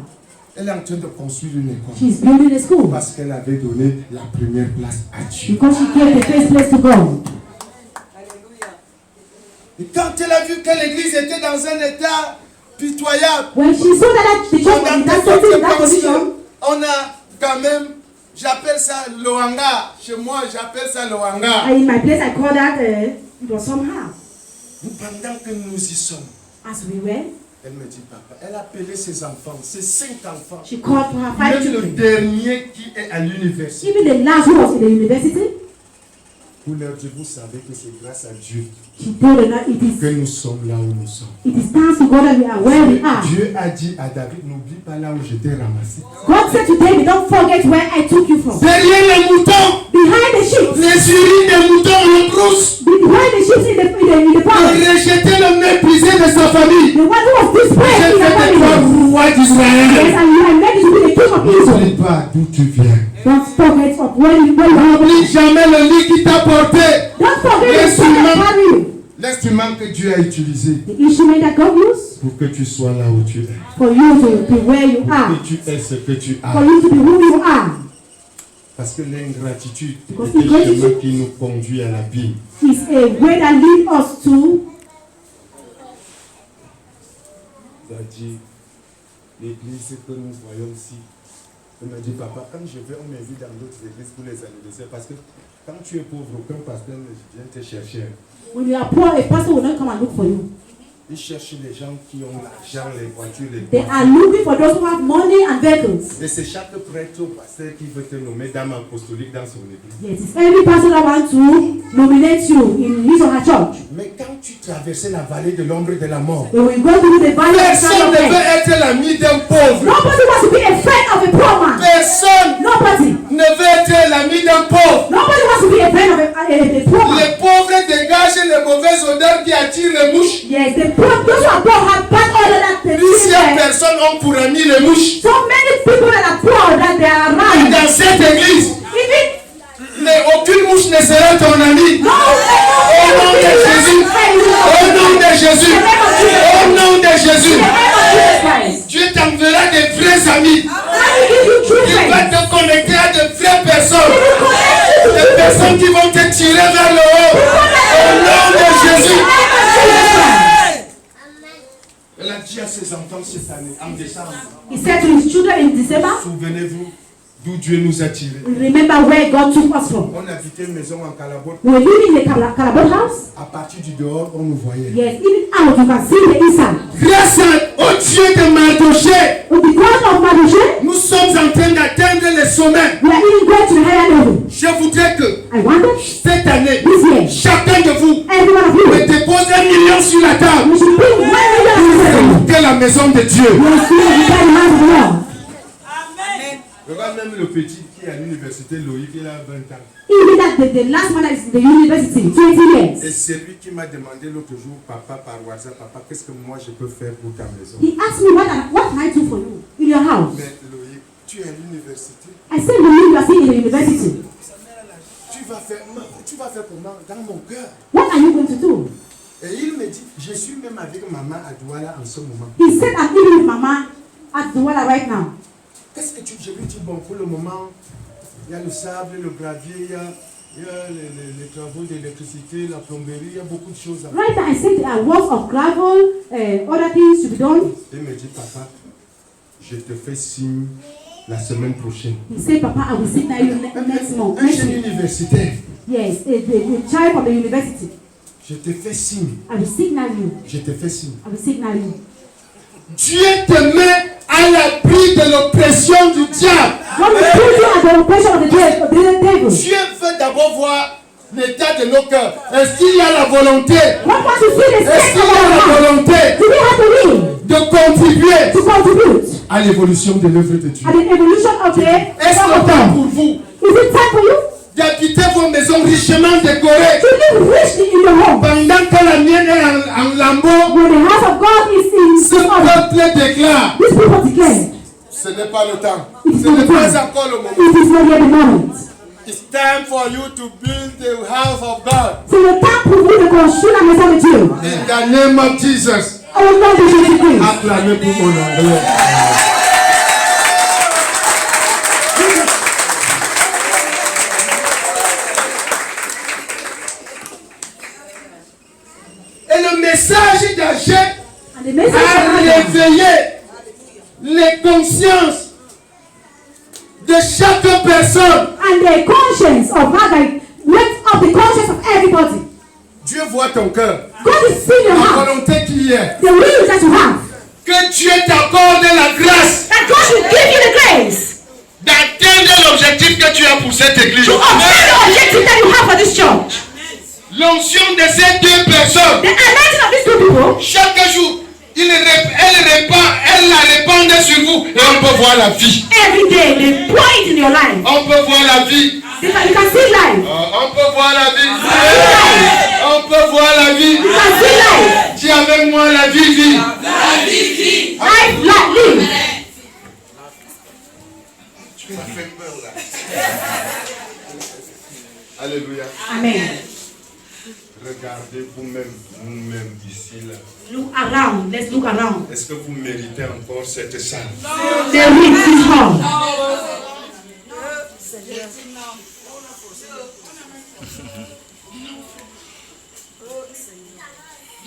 Elle est en train de construire une école. She's building a school. Parce qu'elle avait donné la première place à Dieu. Because she gave the first place to God. Et quand elle a vu que l'église était dans un état pitoyable, When she saw that the church was in that position, on a quand même, j'appelle ça Loanga. Chez moi, j'appelle ça Loanga. in my place I call that it was somehow. Pendant que nous y sommes, As we were, elle me dit, papa, elle a appelé ses enfants, ses 5 enfants. she called for her 5 Même le children. dernier qui est à l'université. Even the last who was in the university, Pour leur dire, vous savez que c'est grâce à Dieu she told them that que nous sommes là où nous sommes. it is thanks to God that we are where we are. Dieu a dit à David, n'oublie pas là où je t'ai ramassé. God said to David, don't forget where I took you from. Derrière les moutons, Behind the sheep, les urines des moutons le brousse. behind the sheep in the A forest, rejeté le méprisé de sa famille. the one who was J'ai displaced in the fait de toi family. roi Yes, d'Israël. and you are made to be the king of Israel. N'oublie pas d'où tu viens. Don't forget of where you are. N'oublie jamais le lit qui t'a porté. Don't forget the Yes, son that ma'am. carry you. L'instrument que Dieu a utilisé The instrument that God used pour que tu sois là où tu es. for you to be where you Pour are. que tu es ce que tu For as. you to be who you are. Parce que l'ingratitude Because est le ingratitude- chemin qui nous conduit à l'abîme. It's a way that leads us to. C'est-à-dire, l'église que nous voyons ici. On m'a dit, papa, quand je vais, on m'invite dans d'autres églises pour les anniversaires. Parce que quand tu es pauvre, aucun pasteur ne vient te chercher. When you are poor, a pastor will not come and look for you. Ils cherchent les gens qui ont l'argent, les voitures, les They voitures. are looking for those who have money and vehicles. Et c'est chaque prêtre ou pasteur qui veut te nommer dame apostolique dans son église. Yes, it's every pastor that wants to nominate you in his or her church. Mais quand tu traversais la vallée de l'ombre de la mort, When we go through the valley of the personne shadow of ne veut death, être l'ami d'un pauvre. nobody wants to be a friend of a poor man. Personne Nobody. ne veut être l'ami d'un pauvre. cette église, aucune mouche ne sera ton ami. Au nom de Jésus. Au nom de Jésus. Au nom de Jésus. Dieu t'enverra des vrais amis. Il va te connecter à de vraies personnes. Des personnes qui vont te tirer vers le haut. Au nom de Jésus. Elle a dit à ses enfants cette année, en décembre. He said to his children in December, souvenez-vous d'où Dieu nous a tirés. remember where God took us from. On habitait une maison en Calabote. We were living in the Calabot house. À partir du dehors, on nous voyait. Yes, even out you can see the inside. Grâce au Dieu de Mardoché, With the God of Mardoché, nous sommes en train d'atteindre le sommet. we are even going to the higher level. Je voudrais que I wonder, cette année, this year, chacun de vous every one of me you, dépose 1 million sur la table. we should bring 1 million Que la maison de Dieu. we will see the hand of the Lord. Regarde même le petit qui est à l'université Loïc, il a 20 ans. Even that the last one that is in the university, 20 years. Et c'est lui qui m'a demandé l'autre jour, papa, par WhatsApp, papa, qu'est-ce que moi je peux faire pour ta maison? He asked me, what can I do for you in your house? Mais Loïc, tu es à l'université. I said, you are still in the university. Tu vas faire comment dans mon cœur? What are you going to do? Et il me dit, je suis même avec maman à Douala en ce moment. He said, I'm living with Mama at Douala right now. Qu'est-ce que je lui dis, bon, pour le moment, il y a le sable, le gravier, il y a les travaux d'électricité, la plomberie, il y a beaucoup de choses à faire. Right now, I said there are works of gravel, other things to be done. Il me dit, papa, je te fais signe la semaine prochaine. He said, Papa, I will signal you next month. Un Next jeune week. universitaire, Yes, the child from the university. je te fais signe. I will signal you. Je te fais signe. I will signal you. Dieu te met à l'abri de l'oppression du diable. God will put you at the oppression of the devil. Dieu veut d'abord voir l'état de nos cœurs. Est-ce qu'il y a la volonté? God wants to see the Est-ce state qu'il of y a our la heart. volonté Do we have the will de contribuer to contribute à l'évolution de l'œuvre de Dieu? at the evolution of the Est-ce kingdom of le temps God? pour vous Is it time for you d'habiter vos maisons richement décorées to live richly in your home? pendant que la mienne est en lambeaux? When the house of God is in Ce disorder, peuple déclare. these people declare, Ce n'est pas le temps. It's Ce not n'est the pas time. encore le moment. It is not yet the moment. It's time for you to build the house of God. C'est le temps pour vous de construire la maison de Dieu. In the name of Jesus. Au nom de Jésus-Christ. Acclamez pour mon anglais. Et le message d'Agé And the message a of God réveillé les consciences de chaque personne. and the conscience of Haggai went up the conscience of everybody. Dieu voit ton cœur. God is seeing your La heart. volonté qu'il y est. The will that you have. Que Dieu t'accorde la grâce That God should give you the grace d'atteindre l'objectif que tu as pour cette église. to obtain the objective that you have for this church. L'onction de ces deux personnes, The anointing of these two people, chaque jour, elle la répand sur vous et on peut voir la vie. every day they pour it in your life. On peut voir la vie. You can see life. On peut voir la vie. On peut voir la vie. You can see life. Dis avec moi la vie, vie. Life, live. Tu m'as fait peur là. Alléluia. Amen. Regardez vous-même d'ici là. Look around. Let's look around. Est-ce que vous méritez encore cette salle? They read this hall.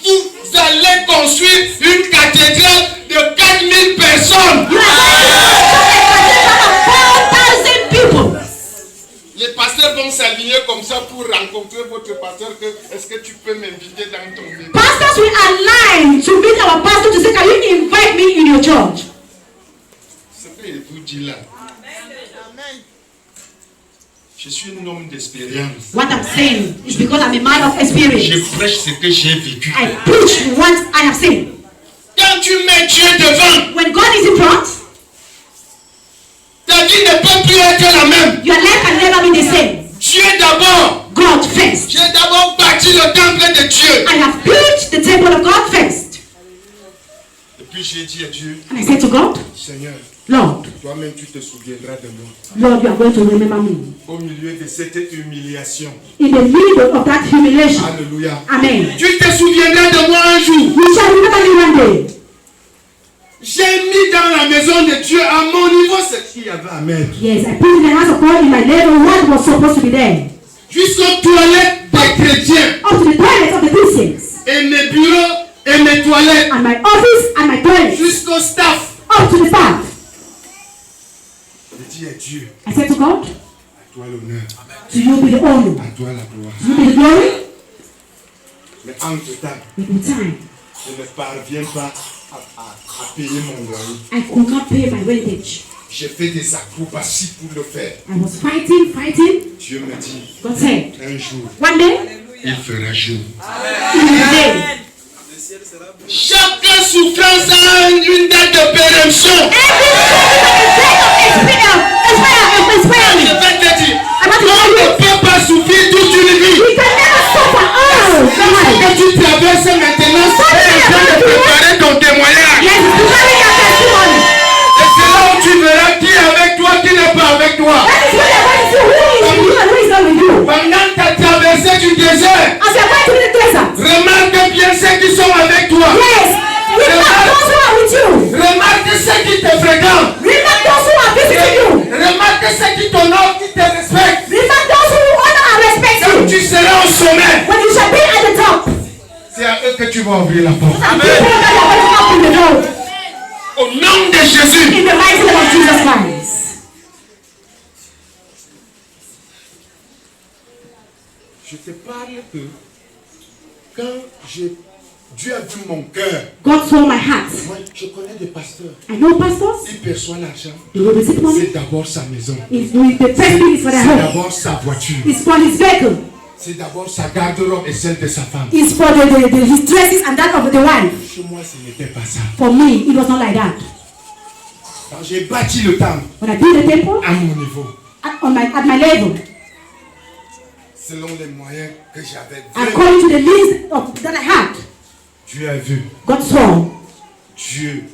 Vous allez construire une cathédrale de 4000 personnes. You are going to 4,000 people. Les pasteurs vont s'aligner comme ça pour rencontrer votre pasteur. Est-ce que tu peux m'inviter dans ton église? Pastors will align to meet our pastor to say, can you invite me in your church? Ce que je vous dis là. Je suis un homme d'expérience. What I'm saying is because I'm a man of experience. Je prêche ce que j'ai vécu. I preach what I have seen. Quand tu mets Dieu devant, When God is in front, ta vie ne peut plus être la même. your life can never be the same. Dieu d'abord. God first. J'ai d'abord bâti le temple de Dieu. I have built the temple of God first. Et puis j'ai dit à Dieu, And I said to God, Seigneur, Lord, toi-même tu te souviendras de moi. Lord, you are going to remember me. Au milieu de cette humiliation. In the middle of that humiliation. Alléluia. Amen. Tu te souviendras de moi un jour. You shall remember me one day. J'ai mis dans la maison de Dieu à mon niveau ce qu'il y avait à mettre. Yes, I put in the house of God in my level what was supposed to be there. Jusqu'aux toilettes des chrétiens. Up to the toilets of the Christians. Et mes bureaux et mes toilettes. And my office and my toilets. Jusqu'au staff. Up to the staff. Je dis à Dieu. I said to God. À toi l'honneur. To you be the honor. À toi la gloire. To you be the glory. Mais entre-temps, In time, je ne parviens pas à payer mon loyer. I could not pay my rentage. J'ai fait des acrobaties pour le faire. I was fighting. Dieu me dit, God said, un jour, one day, il fera jour. it will be day. Chaque souffrance a une date de péremption. Je vais te dire, on ne peut pas souffrir toute une vie. We can never suffer all the Ce life. que tu traverses maintenant, c'est en train de préparer ton témoignage. Yes, preparing your testimony. Et c'est là où tu verras qui est avec toi, qui n'est pas avec toi. That is what you're going to see who is with you and who is not with you. Pendant ta traversée du désert, As you're going to the desert. remarque bien ceux qui sont avec toi. Yes, remember those who are with you. Remarque ceux qui te fréquentent. Remember those who are visiting you. Remarque ceux qui t'honorent, qui te respectent. Remember those who honor and respect Quand you. tu seras au sommet, When you shall be at the top, c'est à eux que tu vas ouvrir la porte. people that are going to open the door. Au nom de Jésus. In the mighty name of Jesus Christ. Je te parle que quand Dieu a vu mon cœur, God saw my heart. moi je connais des pasteurs, I know pastors. ils perçoivent l'argent, They will receive money. c'est d'abord sa maison, It's the first thing is for their c'est home. d'abord sa voiture, It's for his vehicle. c'est d'abord sa garde-robe et celle de sa femme. It's for his dresses and that of the wife. Chez moi ce n'était pas ça. For me, it was not like that. Quand j'ai bâti le temple When I built the temple, à mon niveau, at my level, selon les moyens que j'avais, according to the list that I had, Dieu a vu, God saw. Dieu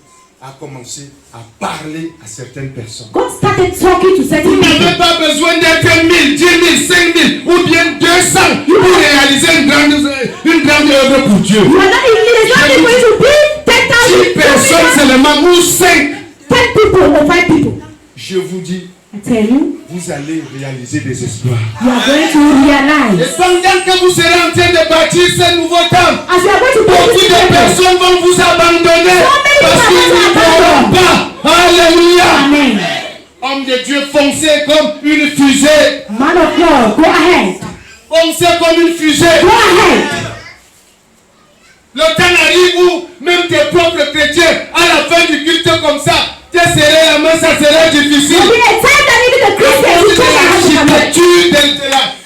a commencé à parler à certaines personnes. God started talking to certain Vous n'avez people. pas besoin d'être 1000, 10 000, 5 000 ou bien 200 pour réaliser une grande œuvre pour Dieu. You are not, it is not Je vous going to be 10 10,000 personnes seulement ou 5. 10 people or 5 people. Je vous dis, I tell you, vous allez réaliser des exploits. you are going to Et realize. pendant que vous serez en train de bâtir ce nouveau temple, As you are going to beaucoup build this de temple, personnes vont vous abandonner many parce people qu'ils n'y are going to pourront pas. Alléluia. Amen. Homme de Dieu, foncez comme une fusée. Man of God, go ahead. Foncez comme une fusée. Go ahead. Le temps arrive où même tes propres chrétiens, à la fin du culte comme ça, te serrer la main, ça serait difficile. There will be a time that even the Christians will C'est change their hands. l'architecture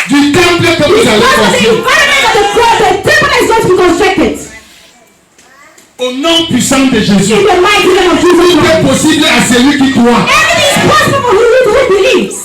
du temple que vous allez Because of the construire. environment of the cross, the temple is going to be constructed. Au nom puissant de Jésus, In the mighty name of Jesus tout est Christ. possible à celui qui croit. Everything is possible for who believes.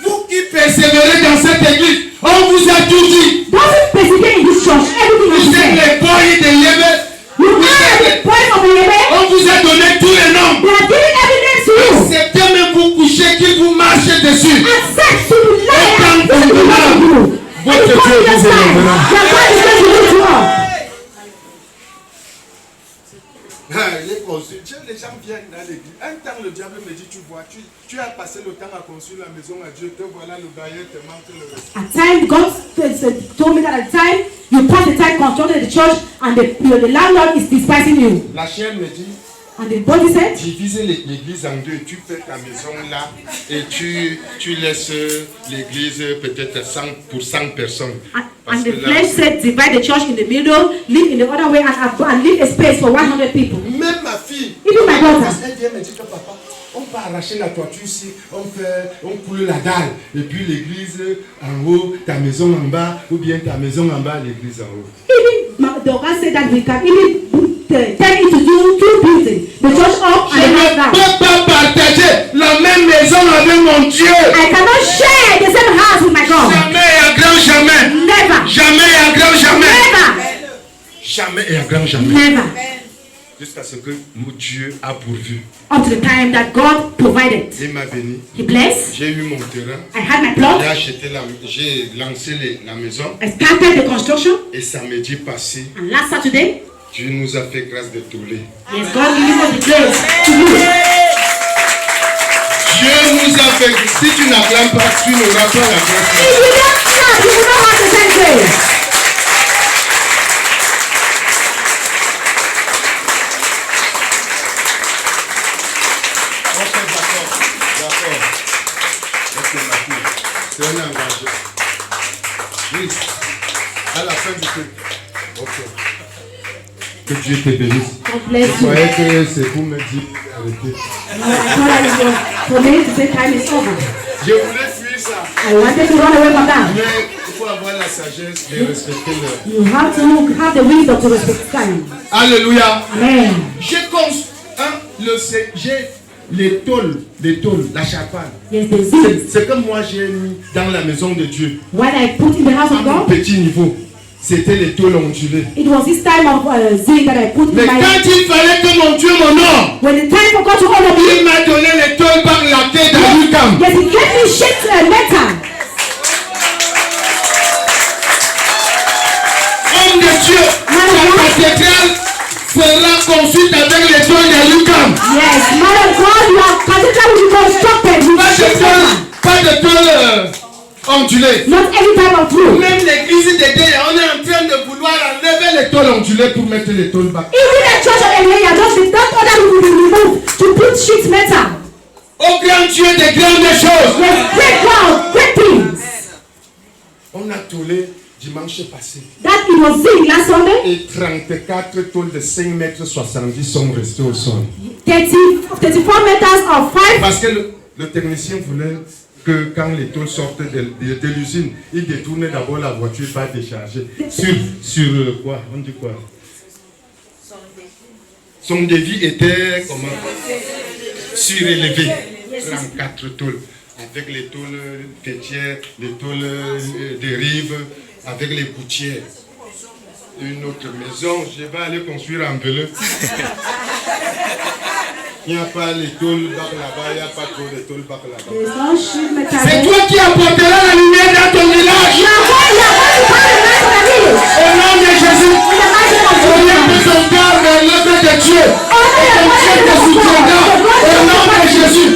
Vous qui persévérez dans cette église, on vous a tout dit. Those who persevere in this church, everything Vous is êtes there. les boys de Yémen. You are the point of the Yemen. On vous a donné tous les noms. They are giving evidence to you. Acceptez même vous coucher qu'il vous marche dessus. Accept to lie and Autant to de you. malades. And you come to your side. Your God is going to lift you up. Les gens viennent dans l'église. Un temps, le diable me dit, tu vois, tu as passé le temps à construire la maison à Dieu. Te voilà, le bailleur te manque le respect. At time, God told me that at time, you pass the time constructing the church and the landlord is despising you. La chienne me dit, And the body said, divise l'église en deux. Tu fais ta maison là et tu laisses l'église peut-être pour 100 personnes. Parce and que the là, flesh said, divide the church in the middle, live in the other way, and leave a space for 100 people. même ma fille, Even my daughter. elle vient me dire que papa, on peut arracher la toiture ici, on coule la dalle, et puis l'église en haut, ta maison en bas, ou bien ta maison en bas, l'église en haut. Even the God said that we can even tell you to do two buildings, the church up Je and the ne house down. peux pas partager la même maison avec mon Dieu. I cannot share the same house with my God. Jamais et à grand jamais. Never. Jamais et à grand jamais. Never. Jamais et à grand jamais. Never. Jusqu'à ce que mon Dieu a pourvu. Up to the time that God provided. Il m'a béni. He blessed. J'ai eu mon terrain. I had my plot. J'ai lancé la maison. I started the construction. Et samedi passé, And last Saturday, Dieu nous a fait grâce de tourner. yes, God gave us the grace to do it. Dieu nous a fait. Si tu n'acclames pas, tu n'auras pas la grâce. If you don't clap, you will not have the same grace. Ok, d'accord. Ok, maintenant. C'est un engagement. Oui. À la fin du truc. Ok. Que Dieu te bénisse. God bless Je you. croyais que c'est pour me dire d'arrêter. I thought that it was for me to say time is over. Je voulais fuir ça. I wanted to run away from that. Mais il faut avoir la sagesse de respecter l'heure. You have to have the wisdom to respect time. Alléluia. Amen. J'ai les tôles, la charpente. Yes, the zeal. C'est que moi j'ai mis dans la maison de Dieu. When I put in the house À of mon God, petit niveau, c'était les tôles ondulées. it was this time of zeal that I put in Mais my. quand il fallait que mon Dieu m'honore, When the time for God to honor me, il m'a donné les tôles par la tête à Lucam. yes, He gave me shit metal. Homme de Dieu, la cathédrale sera construite avec les tôles de Lucam. Yes, man of God, your cathedral will be constructed with shit metal. Pas de tôles ondulées. Not any type of roof. Même l'église des Déa, on est en train de vouloir enlever les tôles ondulées pour mettre les tôles bas. Even the church of Elia, just that other will be removed to put sheet metal. Au grand Dieu des grandes choses. Yes, great cloud, great things. On a toulé dimanche passé. That it was zeal last Sunday. Et 34 tôles de 5 mètres 70 sont restées au sol. 34 meters of 5. Parce que le technicien voulait que quand les tôles sortent de l'usine, il détourne d'abord la voiture, pas décharger. Sur quoi? On dit quoi? Son débit était comment? Surélevé. 34 tôles. Avec les tôles fêtières, les tôles des rives, avec les gouttières. Une autre maison, je vais aller construire en Veleux. Il n'y a pas les tôles bac là-bas, il n'y a pas trop de tôles bac là-bas. There's no sheet metal. C'est toi qui apporteras la lumière dans ton village. Au nom de Jésus. Au nom de ton cœur, de l'œuvre de Dieu. Et ton Dieu te soutiendra. Au nom de Jésus.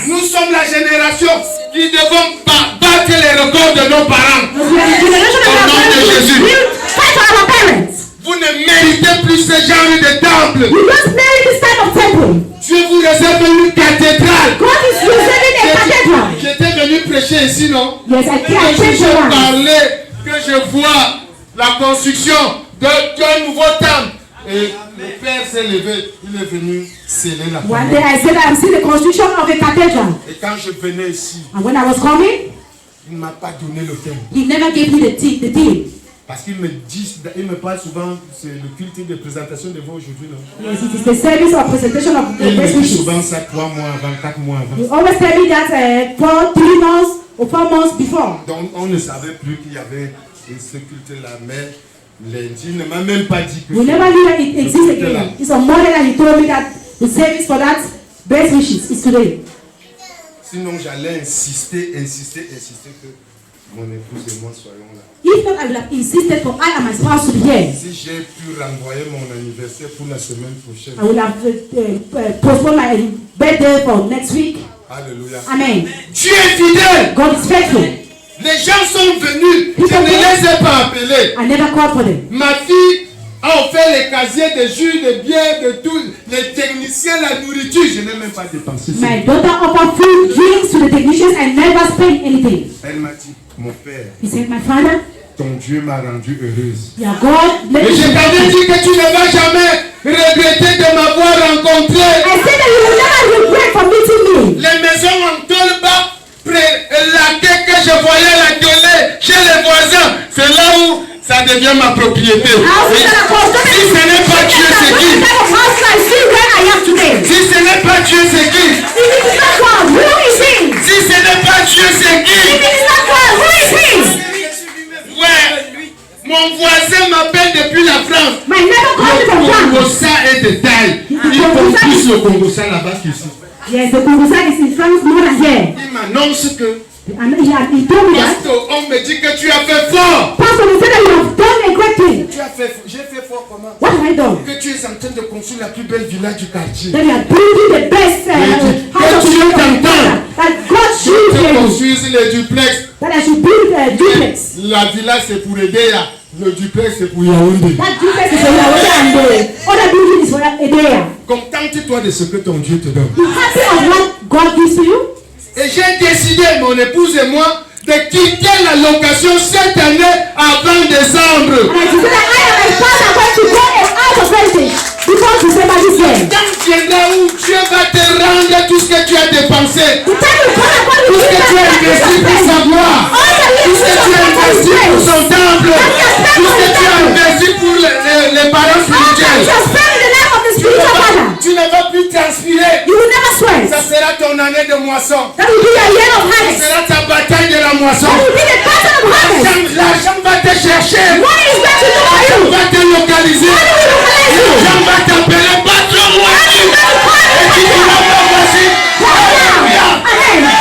Nous sommes la génération qui devons battre les records de nos parents. Au nom de Jésus. Vous ne méritez plus ce genre de temple. You just marry this type of temple. Dieu vous réserve une cathédrale. God is reserving a cathedral. J'étais venu prêcher ici, non? Yes, I Que can't change je the one. parlais, que je vois la construction d'un nouveau temple. Et le Père s'est levé, il est venu sceller la One day parole. I said I'm seeing the construction of a cathedral. Et quand je venais ici, And when I was coming, il ne m'a pas donné le thème. he never gave me the theme. Parce qu'il me parle souvent, c'est le culte de présentation de vous aujourd'hui, non? Yes, it is the service of presentation of the Il me best dit wishes. souvent ça 3 mois avant, 4 mois avant. You always tell me that 3 months or 4 months before. Donc on ne savait plus qu'il y avait ce culte-là, mais lundi ne m'a même pas dit que We never knew that it existed again. It's on Monday that he told me that the service for that best wishes is today. Sinon j'allais insister que mon épouse et moi soyons là. If not, I would have insisted for I and my spouse to be here. Si j'ai pu renvoyer mon anniversaire pour la semaine prochaine. I will have postponed my birthday for next week. Alléluia. Amen. Tu es fidèle. God is faithful. Les gens sont venus. Je ne les ai pas appelés. I never called for them. Ma fille a offert les casiers de jus, de bière, de tout. Les techniciens, la nourriture. Je n'ai même pas dépensé. My daughter offered food, drinks to the technicians. I never spent anything. Elle m'a dit, mon père, He said, my father, ton Dieu m'a rendue heureuse. your God, let Et me. je t'avais dit que tu ne vas jamais regretter de m'avoir rencontré. I said that you will never regret for meeting me. Les maisons en tôle bas, laquelle que je voyais la télé chez les voisins, c'est là où ça devient ma propriété. Si ce n'est pas Dieu, c'est qui? Si ce n'est pas Dieu, c'est qui? Si ce n'est pas Dieu, c'est qui? Ouais. Mon voisin m'appelle depuis la France. My neighbor called me from France. Ça au Congo, ça là-bas qu'ici. Yes, the Congosan is in France more than here. Il m'annonce que, And he told me that. pasteur, on me dit que tu as fait fort. Pastor, he said that you have done a great thing. J'ai fait fort comment? What have I done? Que tu es en train de construire la plus belle villa du quartier. That you are building the best house of your that God should Tu hear you. construis les duplex. That I should build a duplex. La villa c'est pour aider, le duplex c'est pour Yaoundé. That duplex is for Yaoundé and the other building is for Edea. Contente-toi de ce que ton Dieu te donne. You happy of what God gives to you? Et j'ai décidé, mon épouse et moi, de quitter la location cette année avant décembre. And I said that I and my spouse are going to go out of renting before December this year. Quand viendra où Dieu va te rendre tout ce que tu as dépensé. The time will come upon you. Tout ce que tu as investi pour sa gloire. Tout ce que tu as investi pour son temple. Tout ce que tu as investi pour les parents spirituels. Tu ne vas plus transpirer. You will never sweat. Ça sera ton année de moisson. That will be your year of Ça harvest. sera ta bataille de la moisson. That will be the battle of harvest. L'argent va te chercher. Money is going to look for you. Va te localiser. L'argent va t'appeler patron voici. Et tu diras pas voici. Alléluia.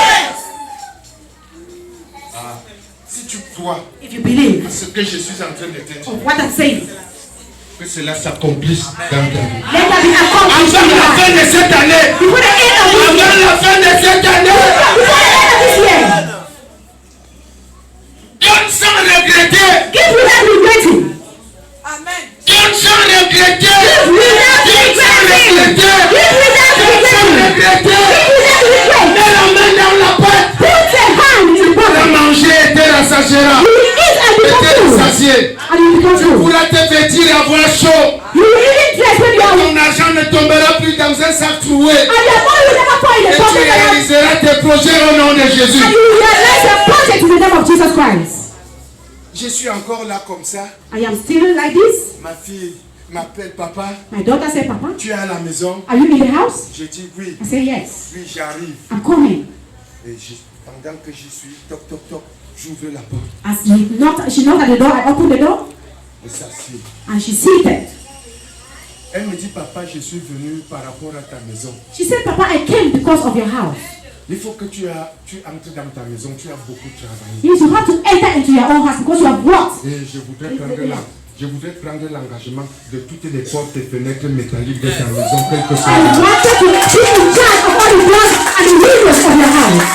Si tu crois If you believe à ce que je suis en train de te dire, of what I'm saying, que cela s'accomplisse dans ta vie. let that be accomplished in Avant your la life. fin de cette année. Before the end of this year. Avant la fin de cette année. Before the end of this year. Donne sans regretter. Give without regretting. Amen. Donne sans regretter. Give without regretting. Give without regretting. Give without regret. Mets la main dans la pâte. Put a hand in the La pocket. manger et te rassasiera. You will eat and Et become te full. rassasier. And you become Tu full. pourras te vêtir et avoir chaud. You will even dress when you are Ton argent ne tombera plus dans un sac troué. and your money will never fall in Et the tu pocket of réaliseras tes projets au nom de Jésus. and you will realize your project in the name of Jesus Christ. Je suis encore là comme ça. I am still like this. Ma fille m'appelle papa. My daughter said, Papa, Tu es à la maison? are you in the house? Je dis oui. I say, yes. Oui, j'arrive. I'm coming. Et pendant que j'y suis, toc toc toc, j'ouvre la porte. As she knocked at the door, I opened the door Et s'assied. and she's seated. Elle me dit, papa, je suis venu par rapport à ta maison. She said, Papa, I came because of your house. Il faut que tu entres dans ta maison, tu as beaucoup travaillé. You have to enter into your own house because you have worked. Et je voudrais prendre l'engagement de toutes les portes et fenêtres métalliques de ta maison, quel que soit I le wanted to be in charge of all the doors and the windows of your house.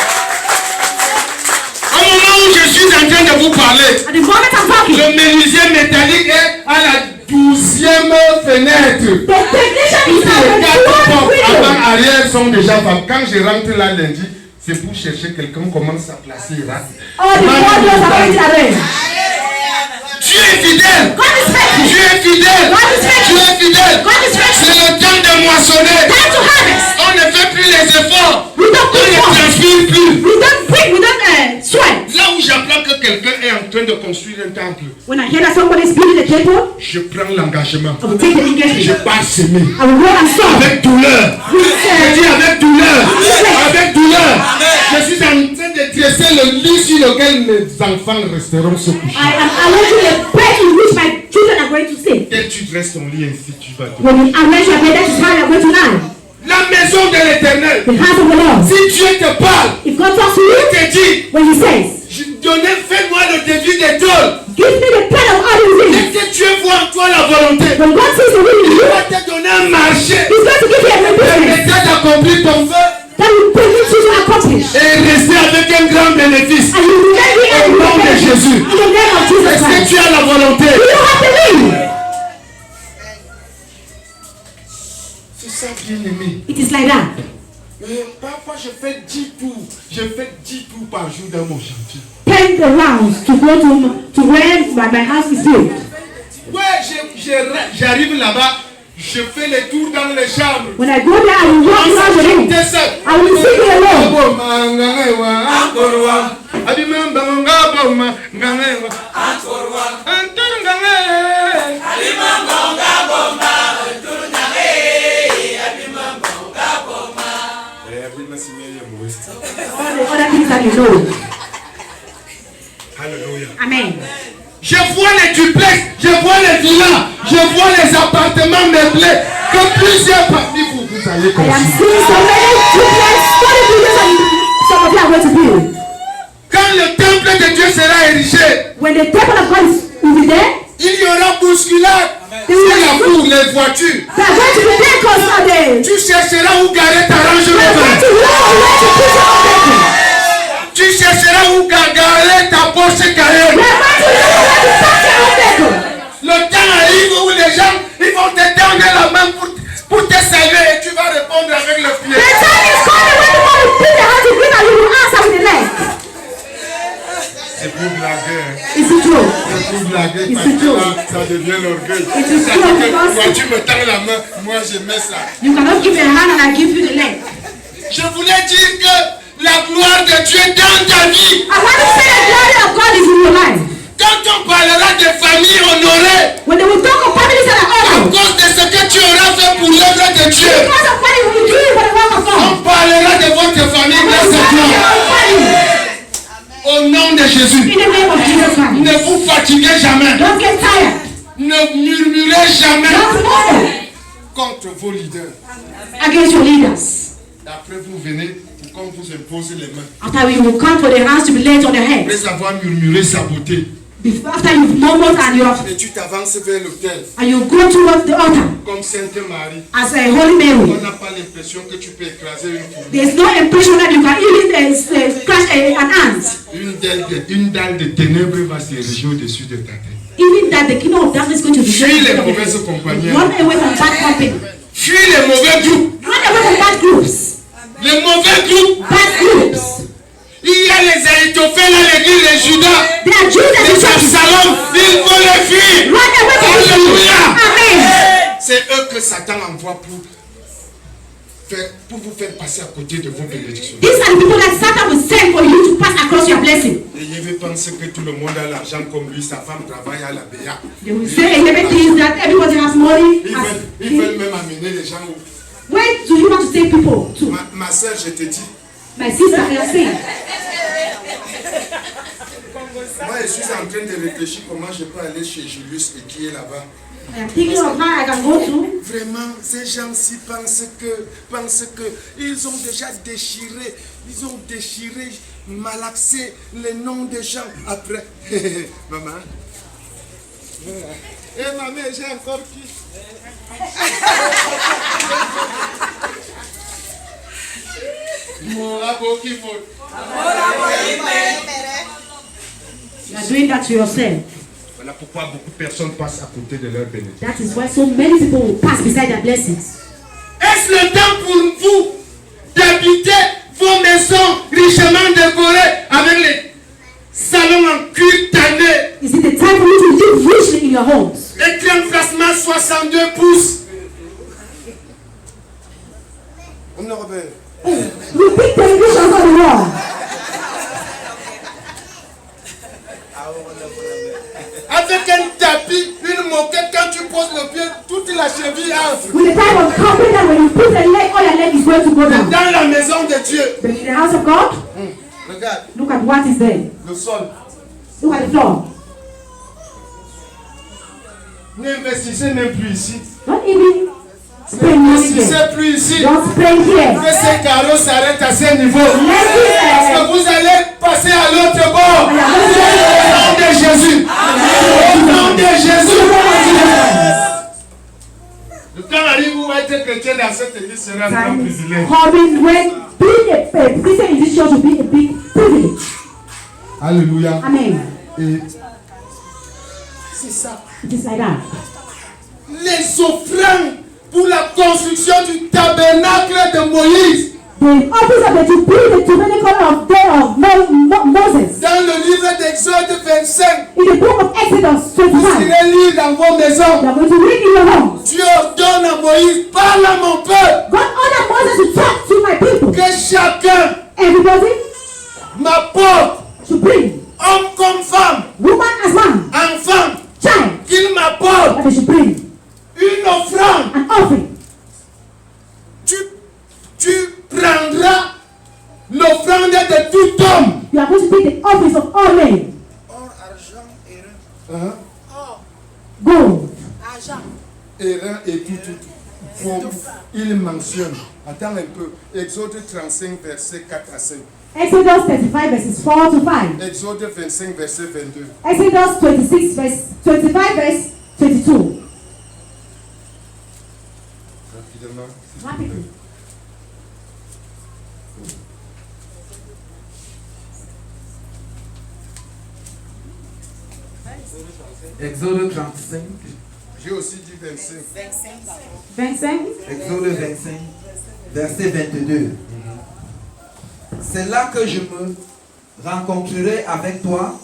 Au moment où je suis en train de vous parler, At the moment I'm talking, le menuisier métallique est à la 12e fenêtre. the technician is Les at the 4 12th portes window. avant arrière sont déjà femmes. Quand je rentre là lundi, c'est pour chercher quelqu'un, comment ça placer là. All the four doors are already arranged. Tu es fidèle. God is faithful. Tu es fidèle. God is faithful. Tu es fidèle. God is faithful. C'est le temps de moissonner. Time to harvest. On ne fait plus les efforts. We don't On ne perform. transpire plus. We don't break. We don't sweat. Là où j'apprends que quelqu'un est en train de construire un temple, When I hear that somebody is building a temple, je prends l'engagement. I will take the engagement. Je pars semer. I will go and sow. Avec douleur. With, Je dis avec douleur. Avec douleur. Je suis en train de dresser le lit sur lequel mes enfants resteront se coucher. I am arranging a bed in which my children are going to sleep. Dès que tu dresses ton lit ainsi, tu vas te... When you arrange your bed, that is how you are going to lie. La maison de l'Éternel. The house of the Lord. Si Dieu te parle, If God talks to il you, te dit, when He says, fais-moi le devis des tôles. give me the plan of all the Dès things. que Dieu voit en toi la volonté, When God sees the will in il you, va te donner un marché. He's going to give you a great business Permettre d'accomplir ton vœu that will permit you to accomplish. et rester avec un grand bénéfice. And you will then be able Au nom to de Jésus. in the name of Jesus Est-ce que Christ. tu as la volonté? Do you have the will? C'est ça, bien-aimé. It is like that. Parfois, je fais 10 tours. Je fais 10 tours par jour dans mon chantier. 10 rounds to go to where my house is built. Ouais, j'arrive là-bas. Je fais les tours dans les chambres. When I go there, I will walk around the room. I will sing alone. All the other things that you know. Alléluia. Amen. Je vois les duplex, je vois les villas, je vois les appartements meublés que plusieurs parmi vous vous allez I am construire. seeing so many duplexes, 40 buildings, and some of you are going to build. Quand le temple de Dieu sera érigé, When the temple of God will be there, il y aura bousculade sur la cour, les voitures. they are going to be there constantly. Tu chercheras où garer ta Range They are going Rover. to look for where to put your vehicle. Tu chercheras où garer ta Porsche They Cayenne. are going to look for where to park your own vehicle. Le temps arrive où les gens ils vont te tendre la main pour te saluer et tu vas répondre avec le The pied. time is coming when you want to put your hand to green and you will answer with the leg. C'est pour blaguer. Hein. Is it true? C'est pour blaguer Is parce it que true? là, ça devient l'orgueil. It is Ça true dit que because- quand tu me tends la main, moi je mets ça. You cannot give me a hand and I give you the leg. Je voulais dire que la gloire de Dieu est dans ta vie. I want to say the glory of God is in your life. Quand on parlera de famille honorée, When they will talk of families that are à honored, cause de ce que tu auras fait pour l'œuvre de Dieu, because of what you will do for the work of on God. parlera de votre famille I want dans to cette talk gloire. about family. Au nom de Jésus, In the name of Jesus Christ. ne vous fatiguez jamais. Don't get tired. Ne murmurez jamais Don't murmur contre vos leaders. against your leaders. Après, vous venez pour qu'on vous impose les mains. After you will come for the hands to be laid on the head. Après avoir murmuré sa beauté, After you've murmured and et tu t'avances vers l'autel, you go towards the altar comme Sainte Marie, as a Holy on Mary. n'a pas l'impression que tu peux écraser une fourmi. There's no impression that you can even crush an ant. Une dalle de ténèbres va s'ériger au-dessus de ta tête. Even that the kingdom of darkness is going to be Fuis les shaken. mauvaises compagnies. Run away from bad company. Fuis les mauvais groupes. Run away from bad groups. Les mauvais groupes. Bad groups. Il y a les Ahitophel à l'église de Judas. They are Jews and Les churches. Absalom. Il faut les fuir. Run away from the Alléluia. Amen. C'est eux que Satan envoie pour vous faire passer à côté de vos bénédictions. These are the people that Satan will send for you to pass across your blessing. Et il veut penser que tout le monde a l'argent comme lui, sa femme travaille à la BA. They will say in everything that everybody has money. Ils veulent même amener les gens où. Where do you want to take people to? Ma soeur, je te dis, My sister, I am saying. moi je suis en train de réfléchir comment je peux aller chez Julius et qui est là-bas. I am thinking of how I can go to. Vraiment, ces gens-ci pensent que ils ont déjà déchiré, malaxé les noms des gens après. Maman. Eh maman, j'ai encore qui? Mon labo qui faut. You are doing that to yourself. Voilà pourquoi beaucoup de personnes passent à côté de leur bénédiction. That is why so many people will pass beside their blessings. Est-ce le temps pour vous d'habiter vos maisons richement décorées avec les salons en cuir tanné, Is it the time for you to live richly in your homes? écran plasma 62 pouces? On ne revient. You big televisions on the wall. Avec un tapis, une moquette, quand tu poses le pied, toute la cheville entre. With the type of carpet that when you put the leg, all your leg is going to go down. Dans la maison de Dieu. But in the house of God, Regarde, look at what is there. le sol. Look at the floor. N'investissez même plus ici. Don't even spend money here. N'investissez plus ici. Don't spend here. Que ces carreaux s'arrêtent à ce niveau. Let Parce it, que vous allez passer à l'autre bord. we are Au nom de Jésus. Au nom de Jésus. Le temps arrive où être chrétien dans cette église sera un grand time privilège. coming when being a Christian in this church will be a big privilege. Alléluia. Amen. Et c'est ça. It is like that. Les offrandes pour la construction du tabernacle de Moïse. The office of to build the tabernacle of Moses. Dans le livre d'Exode 25. In the book of Exodus Vous 25, irez lire dans vos maisons. you are going to read in your home. Dieu ordonne à Moïse, parle à mon peuple. God ordered Moses to talk to my people. Que chacun Everybody m'apporte, should bring homme comme femme, woman as man, enfant, child, qu'il m'apporte that they should bring une offrande. an offering. Tu prendras l'offrande de tout homme. You are going to take the office of all men. Or, argent, airain. Hein? Or, Gold, argent. Airain et tout. il mentionne, attends un peu, Exode 35, versets 4 à 5. Exodus 35 verses 4 to 5. Exode 25, verset 22. Exodus 26 verse 25 verse 22. Rapidement. Rapidly. Exode 35. J'ai aussi dit 25. 25. Exode 25, verset 22. C'est là que je me rencontrerai avec toi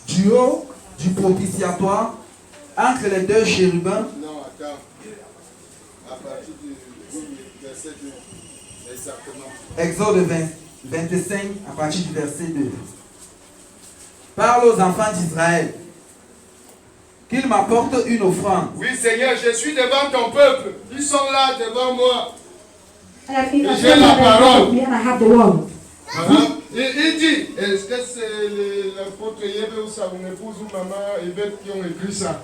du haut du propitiatoire entre les deux chérubins. Non, attends. À partir du verset 2. Exactement. Exode 25 à partir du verset 2. Parle aux enfants d'Israël qu'ils m'apportent une offrande. Oui, Seigneur, je suis devant ton peuple. Ils sont là devant moi. J'ai la parole. And I have the word. Il dit, est-ce que c'est l'apôtre Yébé ou son épouse ou maman Yvette qui ont écrit ça?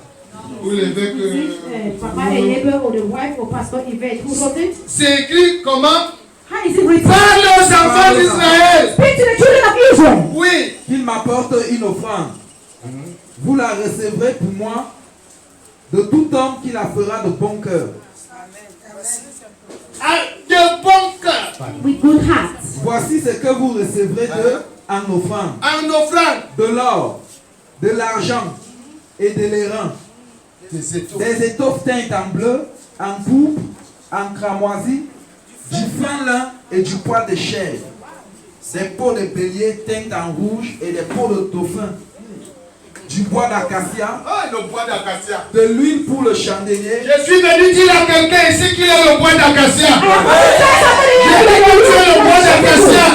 Ou l'évêque. Papa Yébé or the wife or Pastor Yvette who wrote it? C'est écrit comment? How is it written? Parle aux enfants d'Israël. Speak to the children of Israel. Oui. Qu'il m'apporte une offrande. Vous la recevrez pour moi de tout homme qui la fera de bon cœur. De bon cœur. With good heart. Voici ce que vous recevrez d'eux en offrande. En offrande. De l'or, de l'argent et de l'airain. Des étoffes teintes en bleu, en pourpre, en cramoisi, du fin lin et du poil de chèvre. Des peaux de bélier teintes en rouge et des peaux de dauphin. Du bois d'acacia. Ah, le bois d'acacia. De l'huile pour le chandelier. Je suis venu dire à quelqu'un ici qu'il est le bois d'acacia. Le bois d'acacia.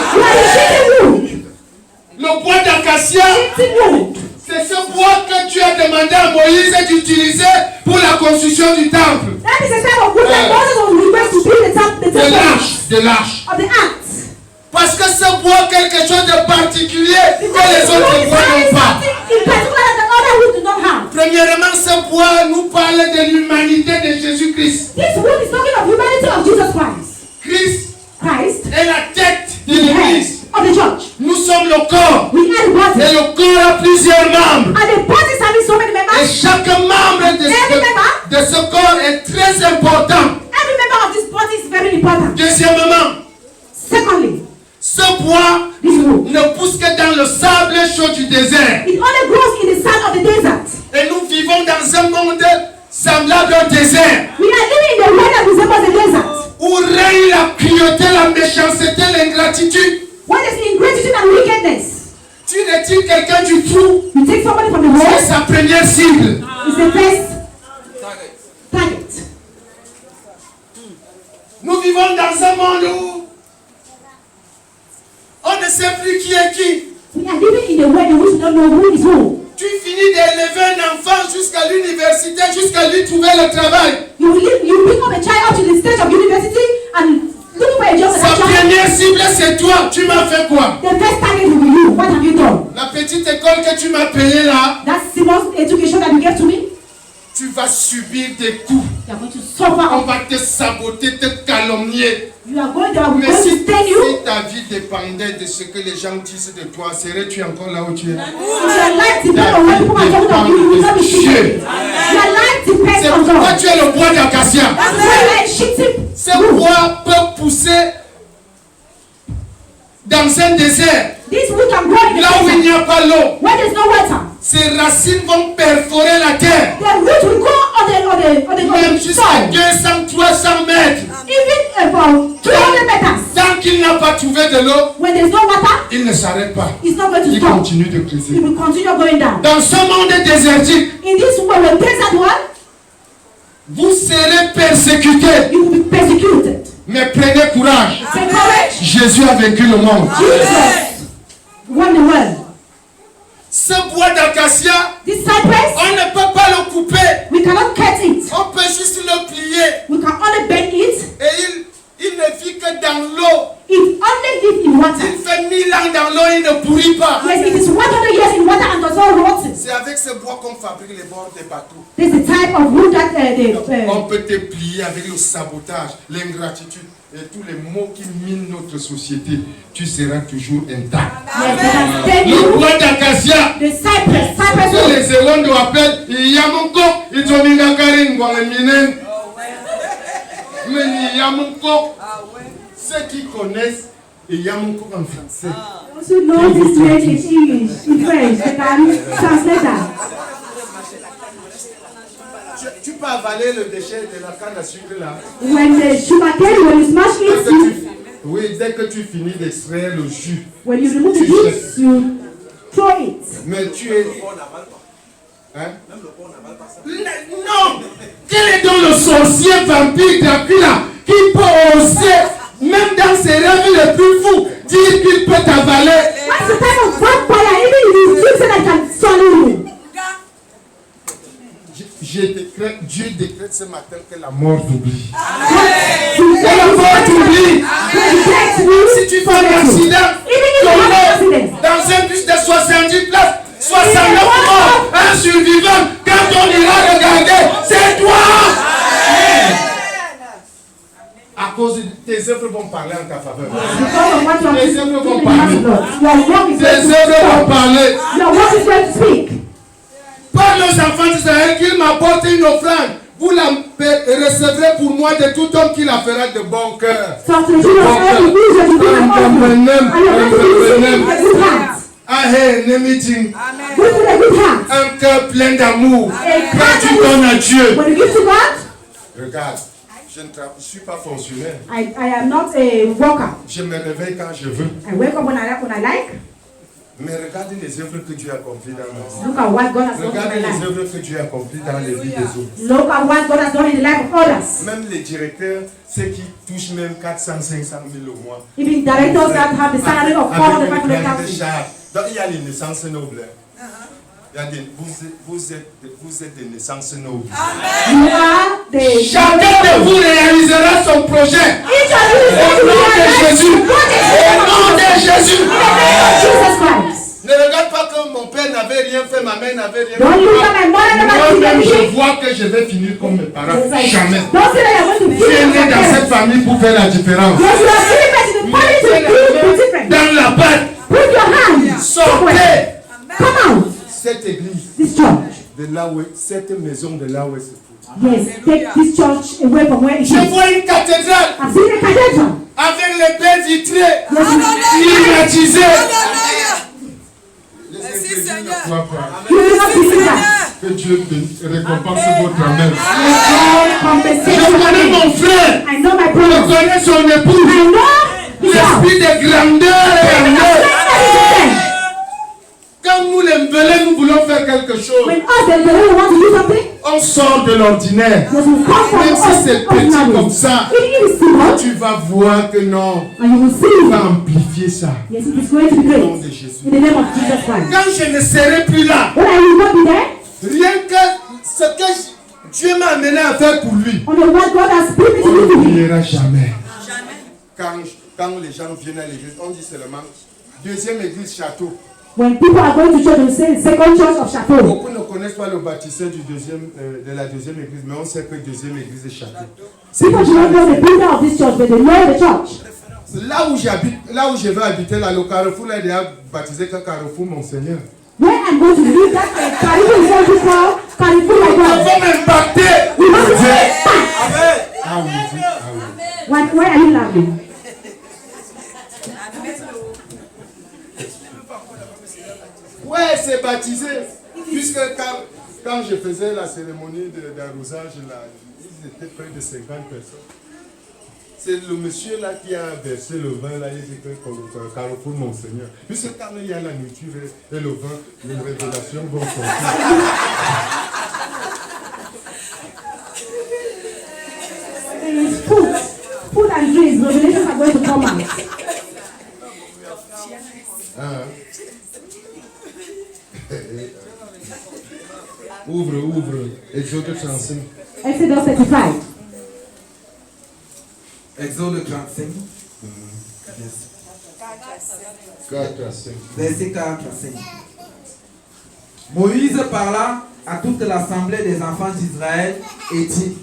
Le bois d'acacia, c'est ce bois que tu as demandé à Moïse d'utiliser pour la construction du temple. That is the type of wood that Moses was requested to build the temple. De l'arche. Of the act. Parce que ce bois quelque chose de particulier que les autres bois n'ont pas. In particular that the other wood do not have. Premièrement, ce bois nous parle de l'humanité de Jésus-Christ. This wood is talking of humanity of Jesus Christ. Christ est la tête de is the head l'Église. of the church. Nous sommes le corps. We are the body. Et le corps a plusieurs membres. And the bodies having so many Et members. chaque membre de ce corps est très important. Every member of this body is very important. Deuxièmement, Secondly, ce bois this wood, ne pousse que dans le sable chaud du désert. it only grows in the sand of the desert. Et nous vivons dans un monde semblable au désert, We are living in the world that resembles the desert. où règne la cruauté, la méchanceté, l'ingratitude. What is ingratitude and wickedness? Tu retires quelqu'un du trou, You take somebody from the c'est world, sa première cible. it's the first target. Nous vivons dans un monde où on ne sait plus qui est qui. We are living in a world in which we don't know who is who. Tu finis d'élever un enfant jusqu'à l'université, jusqu'à lui trouver le travail. You pick up a child up to the stage of university and looking for a job for Sa that child. première cible, c'est toi. Tu m'as fait quoi? The first target will be you. What have you done? La petite école que tu m'as payée là, That small education that you gave to me, tu vas subir des coups. you are going to suffer. On va te saboter, te calomnier. You are going to, Mais going si, to stain you. si ta vie dépendait de ce que les gens disent de toi, serais-tu encore là où tu es? If your life depends on what people are talking about you, you will not be shifted. Your life depends C'est on pourquoi God. tu es le bois d'acacia. That's why you are shifting. Ce bois peut pousser dans un désert, This wood can grow in the là où il n'y desert a pas l'eau. where there's no water. Ses racines vont perforer la terre, The root will go on même the jusqu'à soil. 200-300 mètres. Even about 200 meters. Tant qu'il n'a pas trouvé de l'eau, When there's no water, il ne s'arrête pas. it's not going to Il stop. continue de It creuser. will continue going down. Dans ce monde désertique, In this world, desert world, vous serez persécutés. you will be persecuted. Mais prenez courage. Say courage. Jésus a vaincu le monde. Jesus won the world. Ce bois d'acacia, This cypress, on ne peut pas le couper. we cannot cut it. On peut juste le plier. We can only bend it. Et il ne vit que dans l'eau. It only lives in water. Il fait 1000 ans dans l'eau, il ne pourrit pas. Yes, it is 100 years in water and does not rot. C'est C'est avec ce bois qu'on fabrique les bords des bateaux. This is the type of wood that On peut te plier avec le sabotage, l'ingratitude et tous les maux qui minent notre société. Tu seras toujours intact. Le bois d'acacia, the cypress que les Zéwandos appellent Yamonko, ils ont mis la carine dans les minen. Mais Yamonko, ceux qui connaissent Yamonko en français. those who know this word in English, in French, they can translate that. Tu peux avaler le déchet de la canne à sucre là. When the sugarcane, when you smash Dès it, que tu- Oui, dès que tu finis d'extraire le jus. when you remove the juice, you throw it. Mais tu es. Hein? Non! Quel est donc le sorcier vampire Dracula qui peut oser, même dans ses rêves les plus fous, dire qu'il peut t'avaler? What's the type of vampire? Even if you think that I can swallow you. Dieu décrète ce matin que la mort t'oublie. Que la mort t'oublie. Si tu fais un accident, dans un bus de 70 places, 69 morts, un survivant, quand on ira regarder, c'est toi! À cause de tes œuvres vont parler en ta faveur. Because of what you are Tes œuvres vont parler. Your work is Tes going to œuvres vont parler. Your work is going to speak. Parle aux enfants d'Israël qu'ils m'apportent une offrande. Vous la recevrez pour moi de tout homme qui la fera de bon cœur. So to the children of Israel, you should be an offering. And you're going to receive it with a good heart. Give it a good heart. Un cœur plein d'amour. A Quand tu heart donnes à Dieu. when you give to God, Regarde, je ne suis pas fonctionnaire. I am not a worker. Je me réveille quand je veux. I wake up when I like. Mais regarde les œuvres que Dieu a accomplies dans ma vie. Look at what God has done in Regarde my les life. œuvres que Dieu a accomplies dans les vies des autres. Look at what God has done in the life of others. Même les directeurs, ceux qui touchent même 400, 500 000 au mois. Even directors that have the salary of Avec une 400,000. grande charge. Donc il y a les naissances nobles. Il y a des, vous êtes des naissances nobles. You are the. Chacun de vous réalisera son projet. Each of you is Au going to nom de realize Jésus. God is Au nom de Jésus. in the name of Jesus Christ. Ne regarde pas que mon père n'avait rien fait, ma mère n'avait rien Don't look at my mother never did Moi-même, je anything. vois que je vais finir comme mes parents. Jamais. Don't say that you're going to Tu es finish né your dans cette parents. famille pour faire la différence. Yes, you are different in the family to be different. Dans la paix, Put your hand somewhere. sortez Come out. cette église This church. de là où cette maison de là où elle se trouve. Yes, take this church away from where it Je is. vois une cathédrale I've seen a cathedral. avec les baies vitrées, Yes, climatisées. Merci, Les Seigneur. ne croient pas. you will not believe that. Que Dieu récompense votre amène. God Je compensates connais you. mon frère. I know my Je brother. connais son épouse. I know his house. L'esprit de grandeur et amour. Quand nous les mbelés, nous voulons faire quelque chose. When us, the Lord want to do something, On sort de l'ordinaire. yes, we come from Même si us, c'est petit ordinary. comme ça, Even if it's small, tu vas voir que non, and you will on va see, amplifier ça. yes, it is going to be Au nom great. de Jésus. In the name of Jesus Christ. Quand je ne serai plus là, When I will not be there, rien que ce que Dieu m'a amené à faire pour lui, on the what God has put me on to do to me. n'oubliera jamais. Quand les gens viennent à l'église, on dit seulement deuxième église château. When people are going to church, they will say second church of Chateau. Beaucoup ne connaissent pas le baptistère de la deuxième église, mais on sait que deuxième église est château. People do not know the builder of this church, but they know the church. Là où j'habite, là où je vais habiter, là, le carrefour là, il est baptisé comme carrefour Monseigneur. Where I'm going to live, that Caribou is going to call Caribou like Ça that. va m'impacter. We want to impact. Ah oui, ah oui. Why are you laughing? Ouais, c'est baptisé. Puisque quand je faisais la cérémonie d'arrosage, ils étaient près de 50 personnes. C'est le monsieur là qui a versé le vin, là, il dit que carrefour Monseigneur. Puisque quand il y a la nourriture et le vin, les révélations vont sortir. Food and drinks, revelations are going to come out. Hein? Ouvre. Exode 35. Exodus 35. Exode 35, 4 à 5. verset 4 à 5. Moïse parla à toute l'assemblée des enfants d'Israël et dit,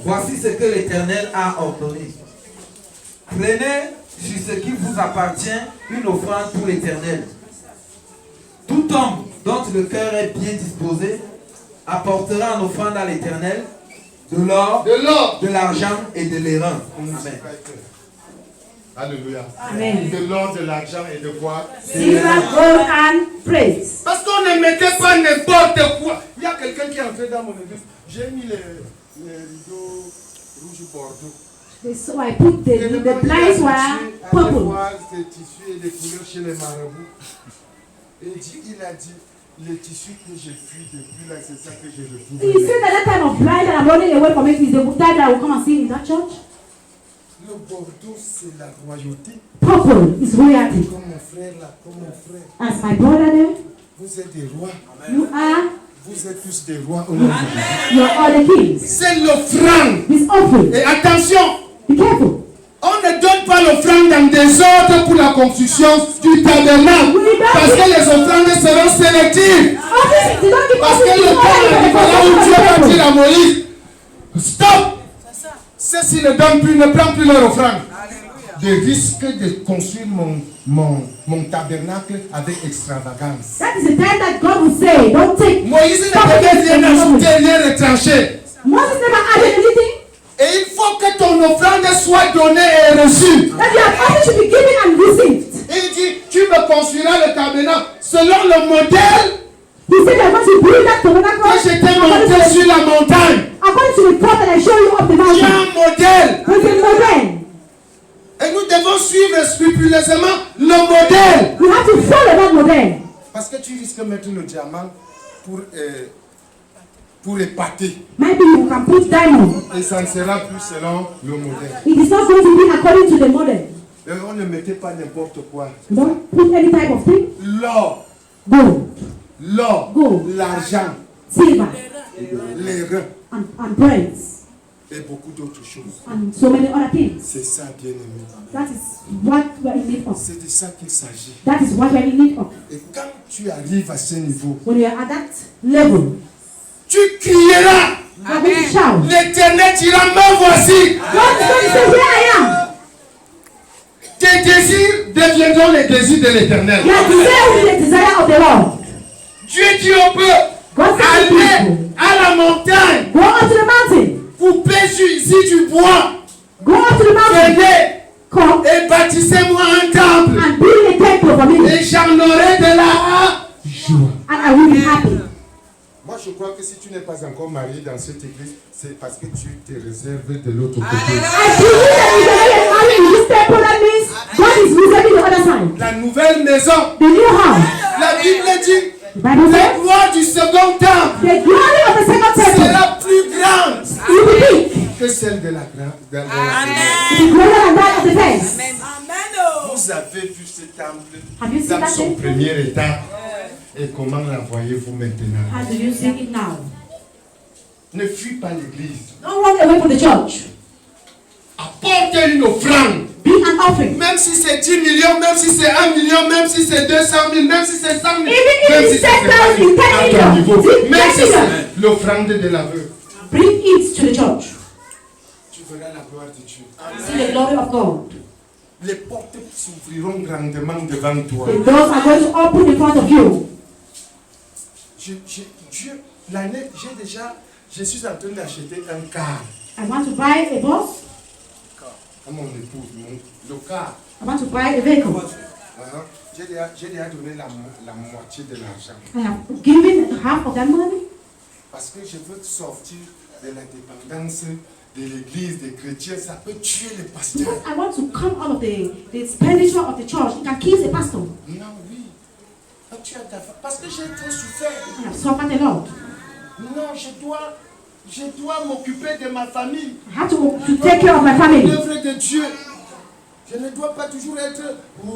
voici ce que l'Éternel a ordonné. Prenez sur ce qui vous appartient une offrande pour l'Éternel. Tout homme dont le cœur est bien disposé apportera en offrande à l'Éternel de l'or, de l'argent et de l'airain. Amen. Alléluia. Amen. De l'or, de l'argent et de quoi? Silver, gold, and praise. Parce qu'on ne mettait pas n'importe quoi. Il y a quelqu'un qui est entré dans mon église. J'ai mis les rideaux rouge bordeaux. So I put the blinds were purple. Voir ces tissus et des couleurs chez les marabouts. Et il a dit, les tissus que j'ai fuis depuis là, c'est ça que je retrouve. He said that that time of blind that I'm running away from it is the time that I will come and see in that church. Le bordeaux, c'est la royauté. Purple is royalty. Comme mon frère là, comme mon frère. As my brother there, Vous êtes des rois. Vous êtes tous des rois au nom de Jésus. you are all the kings. C'est l'offrande. This offering. Et attention, Be careful. on ne donne pas l'offrande dans des ordres pour la construction du tabernacle. Parce que les offrandes seront sélectives. Parce que le temps là où Dieu va dire à Moïse, stop. Ceux-ci ne donnent plus, ne prennent plus leur offrande. Je risque de construire mon tabernacle avec extravagance. That is the time that God will say, don't take. Moïse ne devait rien ajouter, rien retrancher. Moses never added anything. Et il faut que ton offrande soit donnée et reçue. That your offering should be given and received. Et il dit, tu me construiras le tabernacle selon le modèle He said, I'm going to build that tabernacle. que je t'ai montré sur la montagne. According to the path that I show you up the Il y a mountain. un modèle. With the model. Et nous devons suivre scrupuleusement le modèle. You have to follow that model. Parce que tu risques de mettre le diamant pour épater. Maybe you can put diamond. Et ça ne sera plus selon le modèle. It is not going to be according to the model. Et on ne mettait pas n'importe quoi. Don't put any type of thing. L'or, Gold, l'argent, silver, les reins and brains, et beaucoup d'autres choses. and so many other things. C'est ça, bien-aimé. That is what we are in need of. C'est de ça qu'il s'agit. That is what we are in need of. Et quand tu arrives à ce niveau, When you are at that level, tu crieras. you are going to shout. L'Éternel dira, me voici. God is going to say, here I am. Tes désirs deviendront les désirs de l'Éternel. Your desire will be the desire of the Lord. Dieu dit au peuple, God said to allez people, à la montagne, go up to the mountain. coupez ici du bois, Go up to the mountain. venez Come et bâtissez-moi un temple. and build a temple for me. Et j'en aurai de la joie. And I will be happy. Moi, je crois que si tu n'es pas encore marié dans cette église, c'est parce que tu te réserves de l'autre côté. I believe that if you are married in this temple, that means God is reserving the other side. La nouvelle maison, The new house. la Bible dit, The Bible la says gloire du second temple the glory of the second temple sera plus grande will be big. que celle de la grande. It is greater than that of the first. Vous avez vu ce temple Have you seen dans that son temple? premier état et comment l'envoyez-vous maintenant? How do you see it now? Ne fuis pas l'église. Don't run away from the church. Apporte une offrande. Be an offering. Même si c'est 10 millions, même si c'est 1 million, même si c'est 200 000, même si c'est 100 000, Even if même it's si c'est 10,000, 50 000, 10 à ton million, niveau, 10 même si million. c'est l'offrande de l'aveu, Bring it to the church. tu verras la gloire de Dieu. See the glory of God. Les portes s'ouvriront grandement devant toi. The doors are going to open in front of you. Dieu, l'année, je suis en train d'acheter un car I want to buy a bus. à mon épouse, le car. I want to buy a vehicle. J'ai déjà donné la moitié de l'argent. I have given half of that money Parce que je veux sortir de la dépendance de l'église, des chrétiens. Ça peut tuer les pasteurs. because I want to come out of the expenditure of the church. It can kill the pastor. Non, oui. Tu as ta parce que j'ai trop souffert. I have suffered a lot. Non, je dois m'occuper de ma famille. I have to take care of my family. L'œuvre de Dieu. Je ne dois pas toujours être. Qui est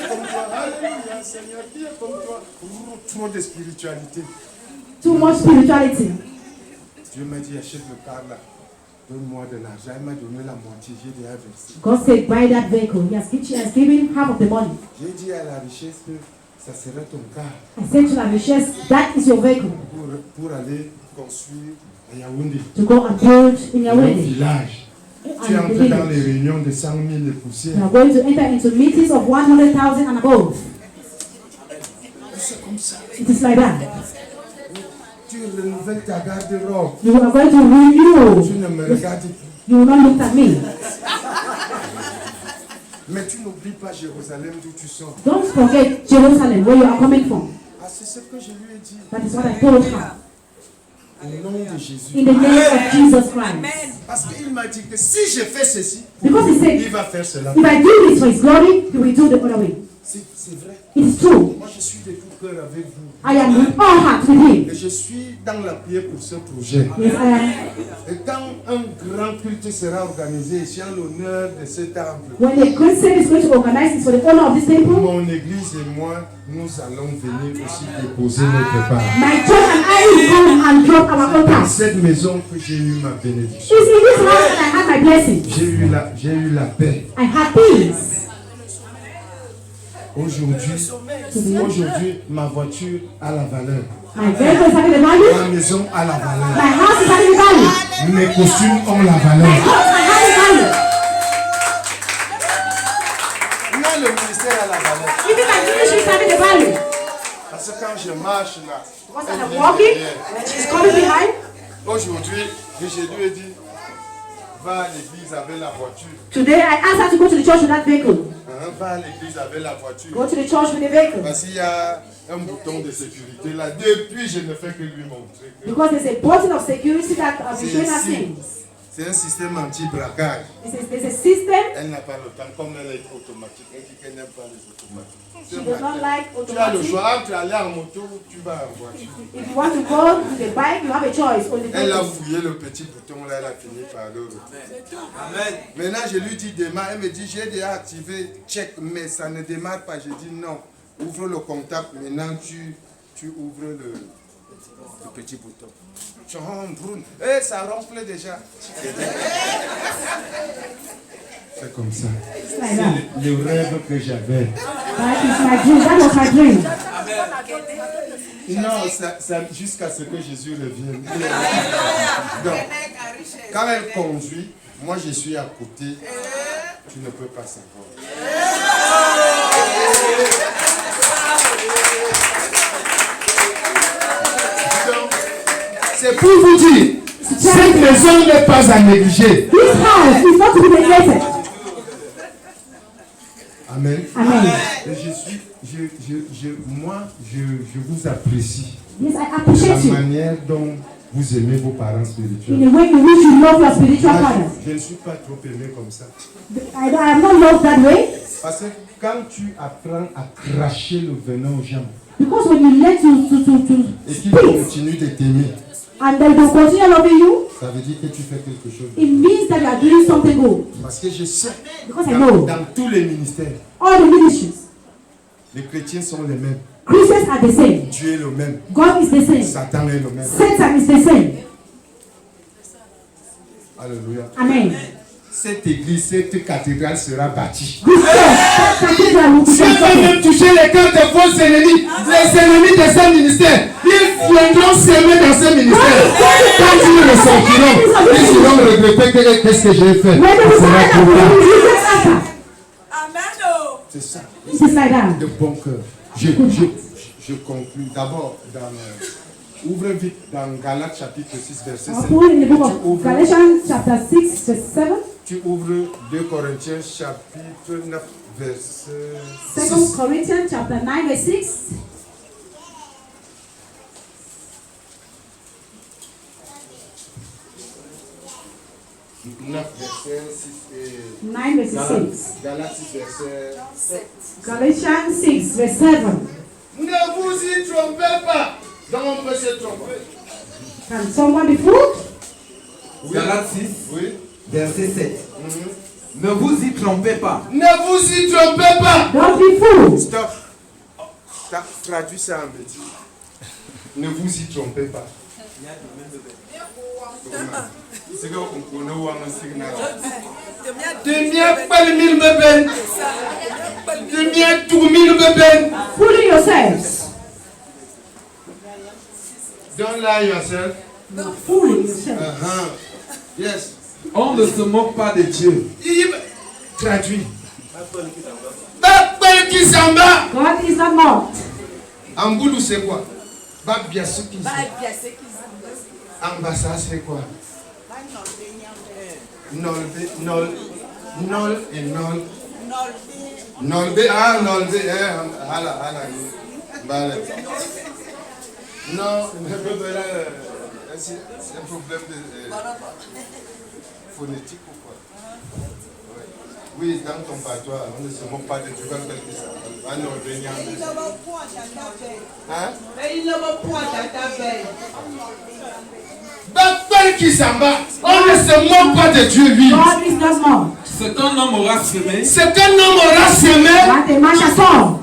comme toi? Alléluia, Seigneur, qui est comme toi? Trop de spiritualité. Too much spirituality. Dieu m'a dit, achète le car là. donne-moi de l'argent. Il m'a donné la moitié, j'ai déjà versé. God said, buy that vehicle. He has given half of the money. J'ai dit à la richesse que ça serait ton car I said to la richesse, that is your vehicle pour aller construire à Yaoundé, to go and build in dans your un wedding. village. Tu es And entré dans the les village. réunions de 100 000 et You poussières. are going to enter into meetings of 100,000 and above. C'est comme ça. It is like that. Tu renouvelles ta garde-robe. You are going to renew. Tu ne me regardes plus. You will not look at me. Mais tu n'oublies pas Jérusalem d'où tu sors. Don't forget Jerusalem, where you are coming from. Ah, c'est ce que je lui ai dit. That is what I told her. Au nom de Jésus. In the name of Jesus Christ. Parce qu'il m'a dit que si je fais ceci, Because he said, il va faire cela. if I do this for his glory, he will do the other way. C'est vrai. It is true. Moi, je suis de tout cœur avec vous. I am with all heart with him. Et je suis dans la prière pour ce projet. Yes, I am. Et quand un grand culte sera organisé, c'est en l'honneur de ce temple. When the great service is going to organize this for the honor of this temple, Mon église et moi, nous allons venir aussi déposer notre part. my church and I will come and drop our C'est dans altar. cette maison que j'ai eu ma bénédiction. It's in this house that I had my blessing. J'ai eu la paix. I had peace. Aujourd'hui, ma voiture a la valeur. My vehicle is having the value. Ma maison a la valeur. My house is having the value. Mes costumes ont la My valeur. clothes are having value. Là, le ministère a la valeur. Even my ministry is having the value. Parce que quand je marche là, Once elle I'm vient walking, derrière. when she's coming behind, Aujourd'hui, je lui ai dit, va à l'église avec la voiture. today I asked her to go to the church with that vehicle. Va à l'église avec la voiture. Go to the church with the vehicle. Parce qu'il y a un bouton de sécurité là. Depuis, je ne fais que lui montrer. Because there's a button of security that I'll be showing her things. C'est un système anti-braquage. There's a system. Elle n'a pas le temps, comme elle est automatique. Elle dit qu'elle n'aime pas les automatiques. She does not like Tu as le automatic. choix entre aller en moto ou tu vas en voiture. If you want to go to the bike, you have a choice. Or the Elle a vehicle. fouillé le petit bouton là, elle a fini par le retour. Amen. Maintenant, je lui dis démarre. Elle me dit j'ai déjà activé check, mais ça ne démarre pas. Je dis non. Ouvre le contact. Maintenant, tu ouvres le petit bouton. Eh, ça ronfle déjà. C'est comme ça. It's like that. C'est le rêve que j'avais. That is my dream. That was my dream. Non, ça jusqu'à ce que Jésus revienne. Donc, quand elle conduit, moi je suis à côté. Tu ne peux pas savoir. Donc, c'est pour vous dire, cette maison n'est pas à négliger. This house is not to be neglected. Amen. Amen. Et moi, je vous apprécie. Yes, I La appreciate you. manière dont vous aimez vos parents In spirituels. the way in which you love your spiritual Moi, fathers. je ne suis pas trop aimé comme ça. I am not loved that way. Parce que quand tu apprends à cracher le venin aux gens Because when you learn to et qu'ils speak continuent de t'aimer, and they will continue loving you, ça veut dire que tu fais quelque chose. it means that you are doing something good. Parce que je sais, Because I know dans tous les ministères, all the ministries, les chrétiens sont les mêmes. Christians are the same. Dieu est le même. God is the same. Satan est le même. Satan is the same. Alléluia. Amen. Cette église, cette cathédrale sera bâtie. This church, that cathedral will be Dieu va constructed. même toucher les cœurs de vos ennemis. Les ennemis de ce ministère. Ils viendront s'aimer dans ce ministère. Quand ils le sentiront, ils iront regretter que qu'est-ce que j'ai fait. When they will Ça sera find trop out, tard. they will regret after. C'est ça. It is like that. De bon cœur. Je conclus. D'abord, ouvre vite dans Galates chapitre 6, verset I'll 7. put in the book Tu of ouvres, Galatians chapter 6, verse 7. tu ouvres 2 Corinthiens chapitre 9, verset 2 6. Corinthians chapter 9, verse 6. Verset 6 et 9, verse 6. Galates 6, verset 7. Galatians 6, verse 7. Ne vous y trompez pas. Donc on peut se tromper. Can someone be fooled? Galates 6, Oui. verset 7. Ne vous y trompez pas. Ne vous y trompez pas. Don't be fooled. Stop. Traduis ça en petit. Ne vous y trompez pas. C'est qu'on connaît où on a un signal. Demi-à pas le mille bébés. Demi-à tout mille bébés. Fooling yourselves. Don't lie yourself. You're fooling yourselves. Yes. On ne se moque pas de Dieu. Traduit. Bapel qui s'en bat. God is not mocked. En boulou c'est quoi? Bap bien ce qui en bas ça c'est quoi? Nol et nol. Nol B, ah nol B, hala. Vale. Non, c'est un problème de phonétique ou quoi? Oui, dans ton patois, on ne se moque pas de Dieu comme tel que ça. Ah non, Bapel qui s'en bat, on ne se moque pas de Dieu, lui. God is not mocked. Ce qu'un homme aura semé, Ce qu'un homme aura semé, What a man shall sow,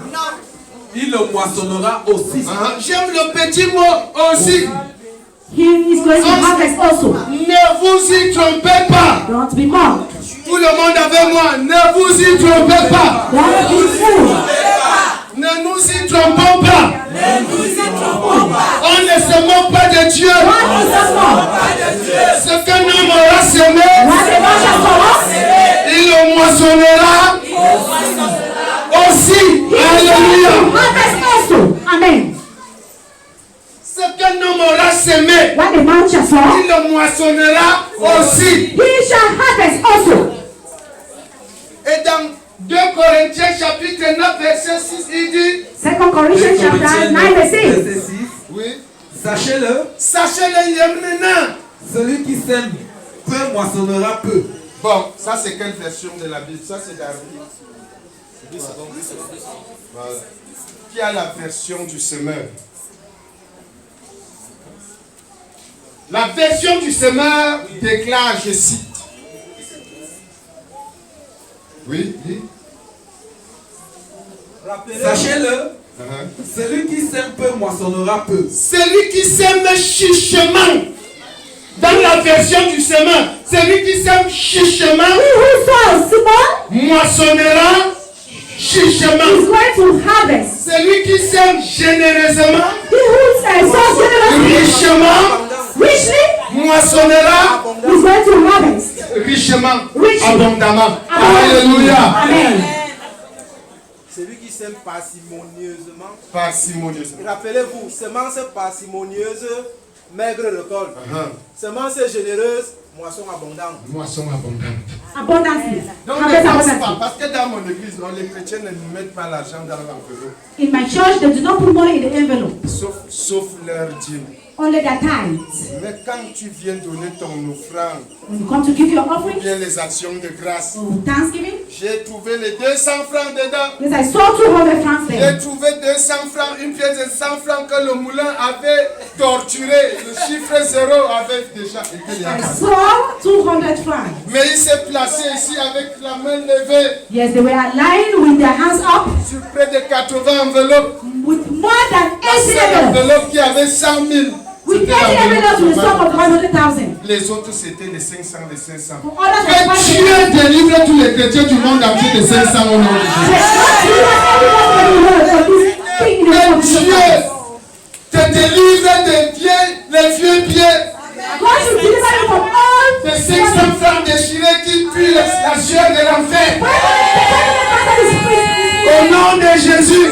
il le moissonnera aussi. j'aime le petit mot aussi. he is going to harvest also. Ne vous y trompez pas. Don't be mocked. Tout le monde avec moi, ne vous y trompez pas. Don't be fooled. Ne nous y trompons pas. On ne se moque pas de Dieu. God is not mocked. Ce qu'un homme aura semé, What a man shall sow, il le moissonnera aussi. Alléluia. harvest also. Amen. Ce qu'un homme aura semé, What a man shall sow, il le moissonnera aussi. he shall harvest also. Et dans 2 Corinthiens chapitre 9 verset 6, il dit, 2 Corinthians chapter 9 verse 6. Verset 6. oui, Sachez-le, sachez-le maintenant. celui qui sème peu moissonnera peu. Bon, ça c'est quelle version de la Bible? Ça c'est David. Voilà. Qui a la version du semeur? La version du semeur déclare, je cite. Oui, oui. Sachez-le, celui qui sème peu moissonnera peu. Celui qui sème chichement. Dans la version du semeur, celui qui sème chichement Who sows small moissonnera is chichement. going to harvest. Celui qui sème généreusement, He who sows generously, richement, richly, moissonnera is going to harvest. richement, Richly. abondamment. Amen. Alléluia. Amen. Celui qui sème parcimonieusement. Parcimonieusement. Rappelez-vous, semence parcimonieuse, maigre récolte. Semence généreuse, moisson abondante. Moisson abondante. Abundantly. Donc ne Harvest pense pas, abundantly. parce que dans mon église, les chrétiens ne mettent pas l'argent dans l'enveloppe, In my church, they do not put money in the envelope, sauf leur dîme. only their tithes. Mais quand tu viens donner ton offrande, When you come to give your ou offering, bien les actions de grâce, or Thanksgiving, j'ai trouvé les 200 francs dedans. yes, I saw 200 francs J'ai there. trouvé 200 francs, une pièce de 100 francs que le moulin avait torturé. Le chiffre 0 avait déjà été là. I saw 200 francs. Mais il s'est placé ici avec la main levée Yes, they were aligned with their hands up sur près de 80 enveloppes. with more than La 80 seule envelopes. enveloppe qui avait 100 000. With C'était 80 envelopes with the sum of l'enveloppe. 100,000. Les autres c'était les 500, les 500. For others, Que was Dieu délivre tous les chrétiens du monde entier de 500 au nom de Jésus. Que Dieu te délivre des pieds, les vieux pieds. God should deliver you from all Des 500 francs déchirés qui puent la sueur de l'enfer. Au nom de Jésus.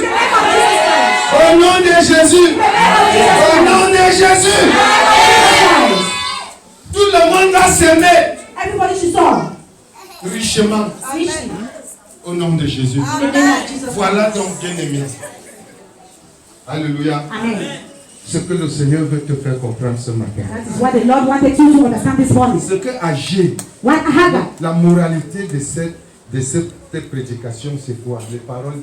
Au nom de Jésus. Au nom de Jésus. Tout le monde va s'aimer Everybody should sow richement. richly. Au nom de Jésus. In the name of Jesus. Voilà donc bien aimé. Alléluia. Amen. Ce que le Seigneur veut te faire comprendre ce matin. That is what the Lord wanted you to understand this morning. Ce que Agé, What Hagar, la moralité de cette prédication, c'est quoi? Les paroles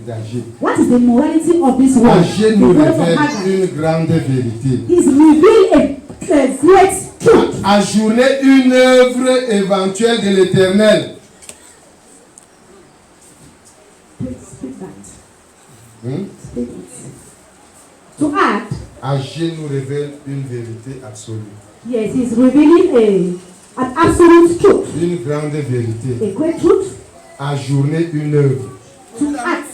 d'Agé. what is the morality of this word? Agé The nous word of révèle Hagar. une grande vérité. He's revealed a great truth. Ajourner une œuvre éventuelle de l'Éternel. Speak that. Speak it. To add, Agé nous révèle une vérité absolue. Yes, he's revealing an absolute truth, une grande vérité. a great truth Ajourner une œuvre. to act,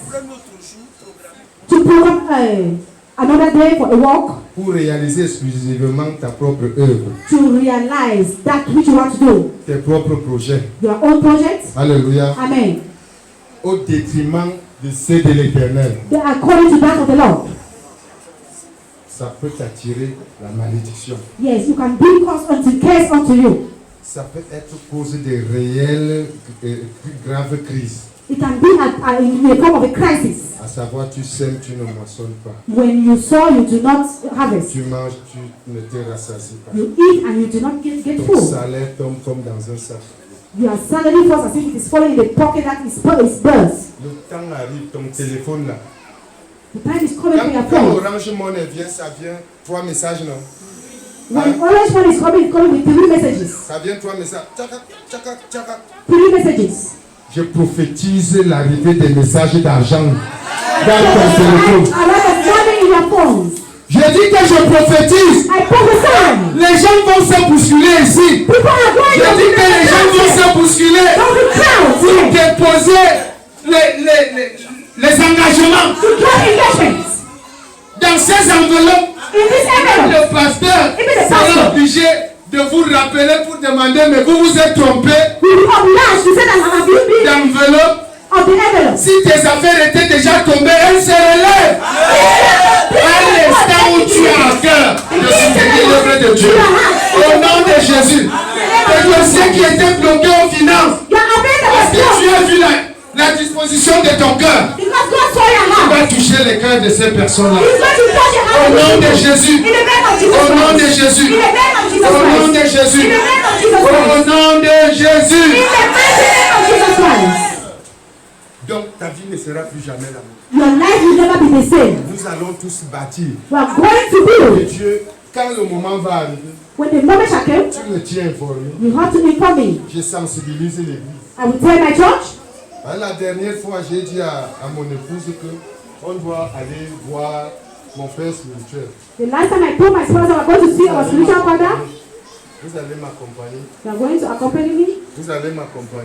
to program another day for a walk, Pour réaliser exclusivement ta propre œuvre, to realize that which you want to do, tes propres projets. your own projects. Alléluia. Amen. Au détriment de ceux de l'éternel. They are according to that of the Lord. Ça peut t'attirer la malédiction. Yes, you can bring curse unto you. Ça peut être cause de réelles graves crises. It can be in the form of a crisis. À savoir, tu sèmes, tu ne moissonnes pas. When you sow, you do not harvest. Tu manges, tu ne te rassasies pas. You eat and you do not get Ton full. salaire tombe comme dans un sac. Your salary falls as if it is falling in the pocket that is burst. Le temps arrive, ton téléphone là. The time is coming for your Quand phone. Orange Money vient, ça vient 3 messages, non? When Orange Money is coming, it's coming with 3 messages. Ça vient 3 messages. Tchaka, tchaka, tchaka. 3 messages. Je prophétise l'arrivée des messages d'argent dans ton A téléphone. lot of money in your phones. Je dis que je prophétise. I prophesy. Les gens vont se bousculer ici. People are going Je to dis que les gens vont se bousculer Don't be proud. pour Yes. déposer les engagements To draw engagements. dans ces enveloppes. In this envelope. Le pasteur Even the sera pastor. obligé de vous rappeler pour demander, mais vous vous êtes trompé We will be obliged to say that have you been d'enveloppe. of the envelope. Si tes affaires étaient déjà tombées, elles se relèvent. À l'instant où tu as à cœur de soutenir l'œuvre de Dieu, au nom de Jésus, tes dossiers qui étaient bloqués aux finances, You are afraid parce of que God. tu as vu la disposition de ton cœur, Because God saw your tu heart. vas toucher les cœurs de ces personnes-là. He's going to touch your heart. Au nom de Jésus. In the name of Jesus Au nom de Christ. Jésus. In the name of Jesus Au nom Christ. de Jésus. In the name of Jesus Au Christ. nom de Jésus. In the mighty name of Jesus Christ. Donc ta vie ne sera plus jamais la même. Your life will never be the same. Nous allons tous bâtir. We are going to Et build. Dieu, quand le moment va arriver, When the moment shall come, tu me tiens informé. you have to inform me. Je sensibilise l'église. I will tell my church. La dernière fois, j'ai dit à mon épouse qu'on doit aller voir mon père spirituel. The last time I told my spouse I was going to see our spiritual father, Vous allez m'accompagner. you are going to accompany me. Vous allez m'accompagner.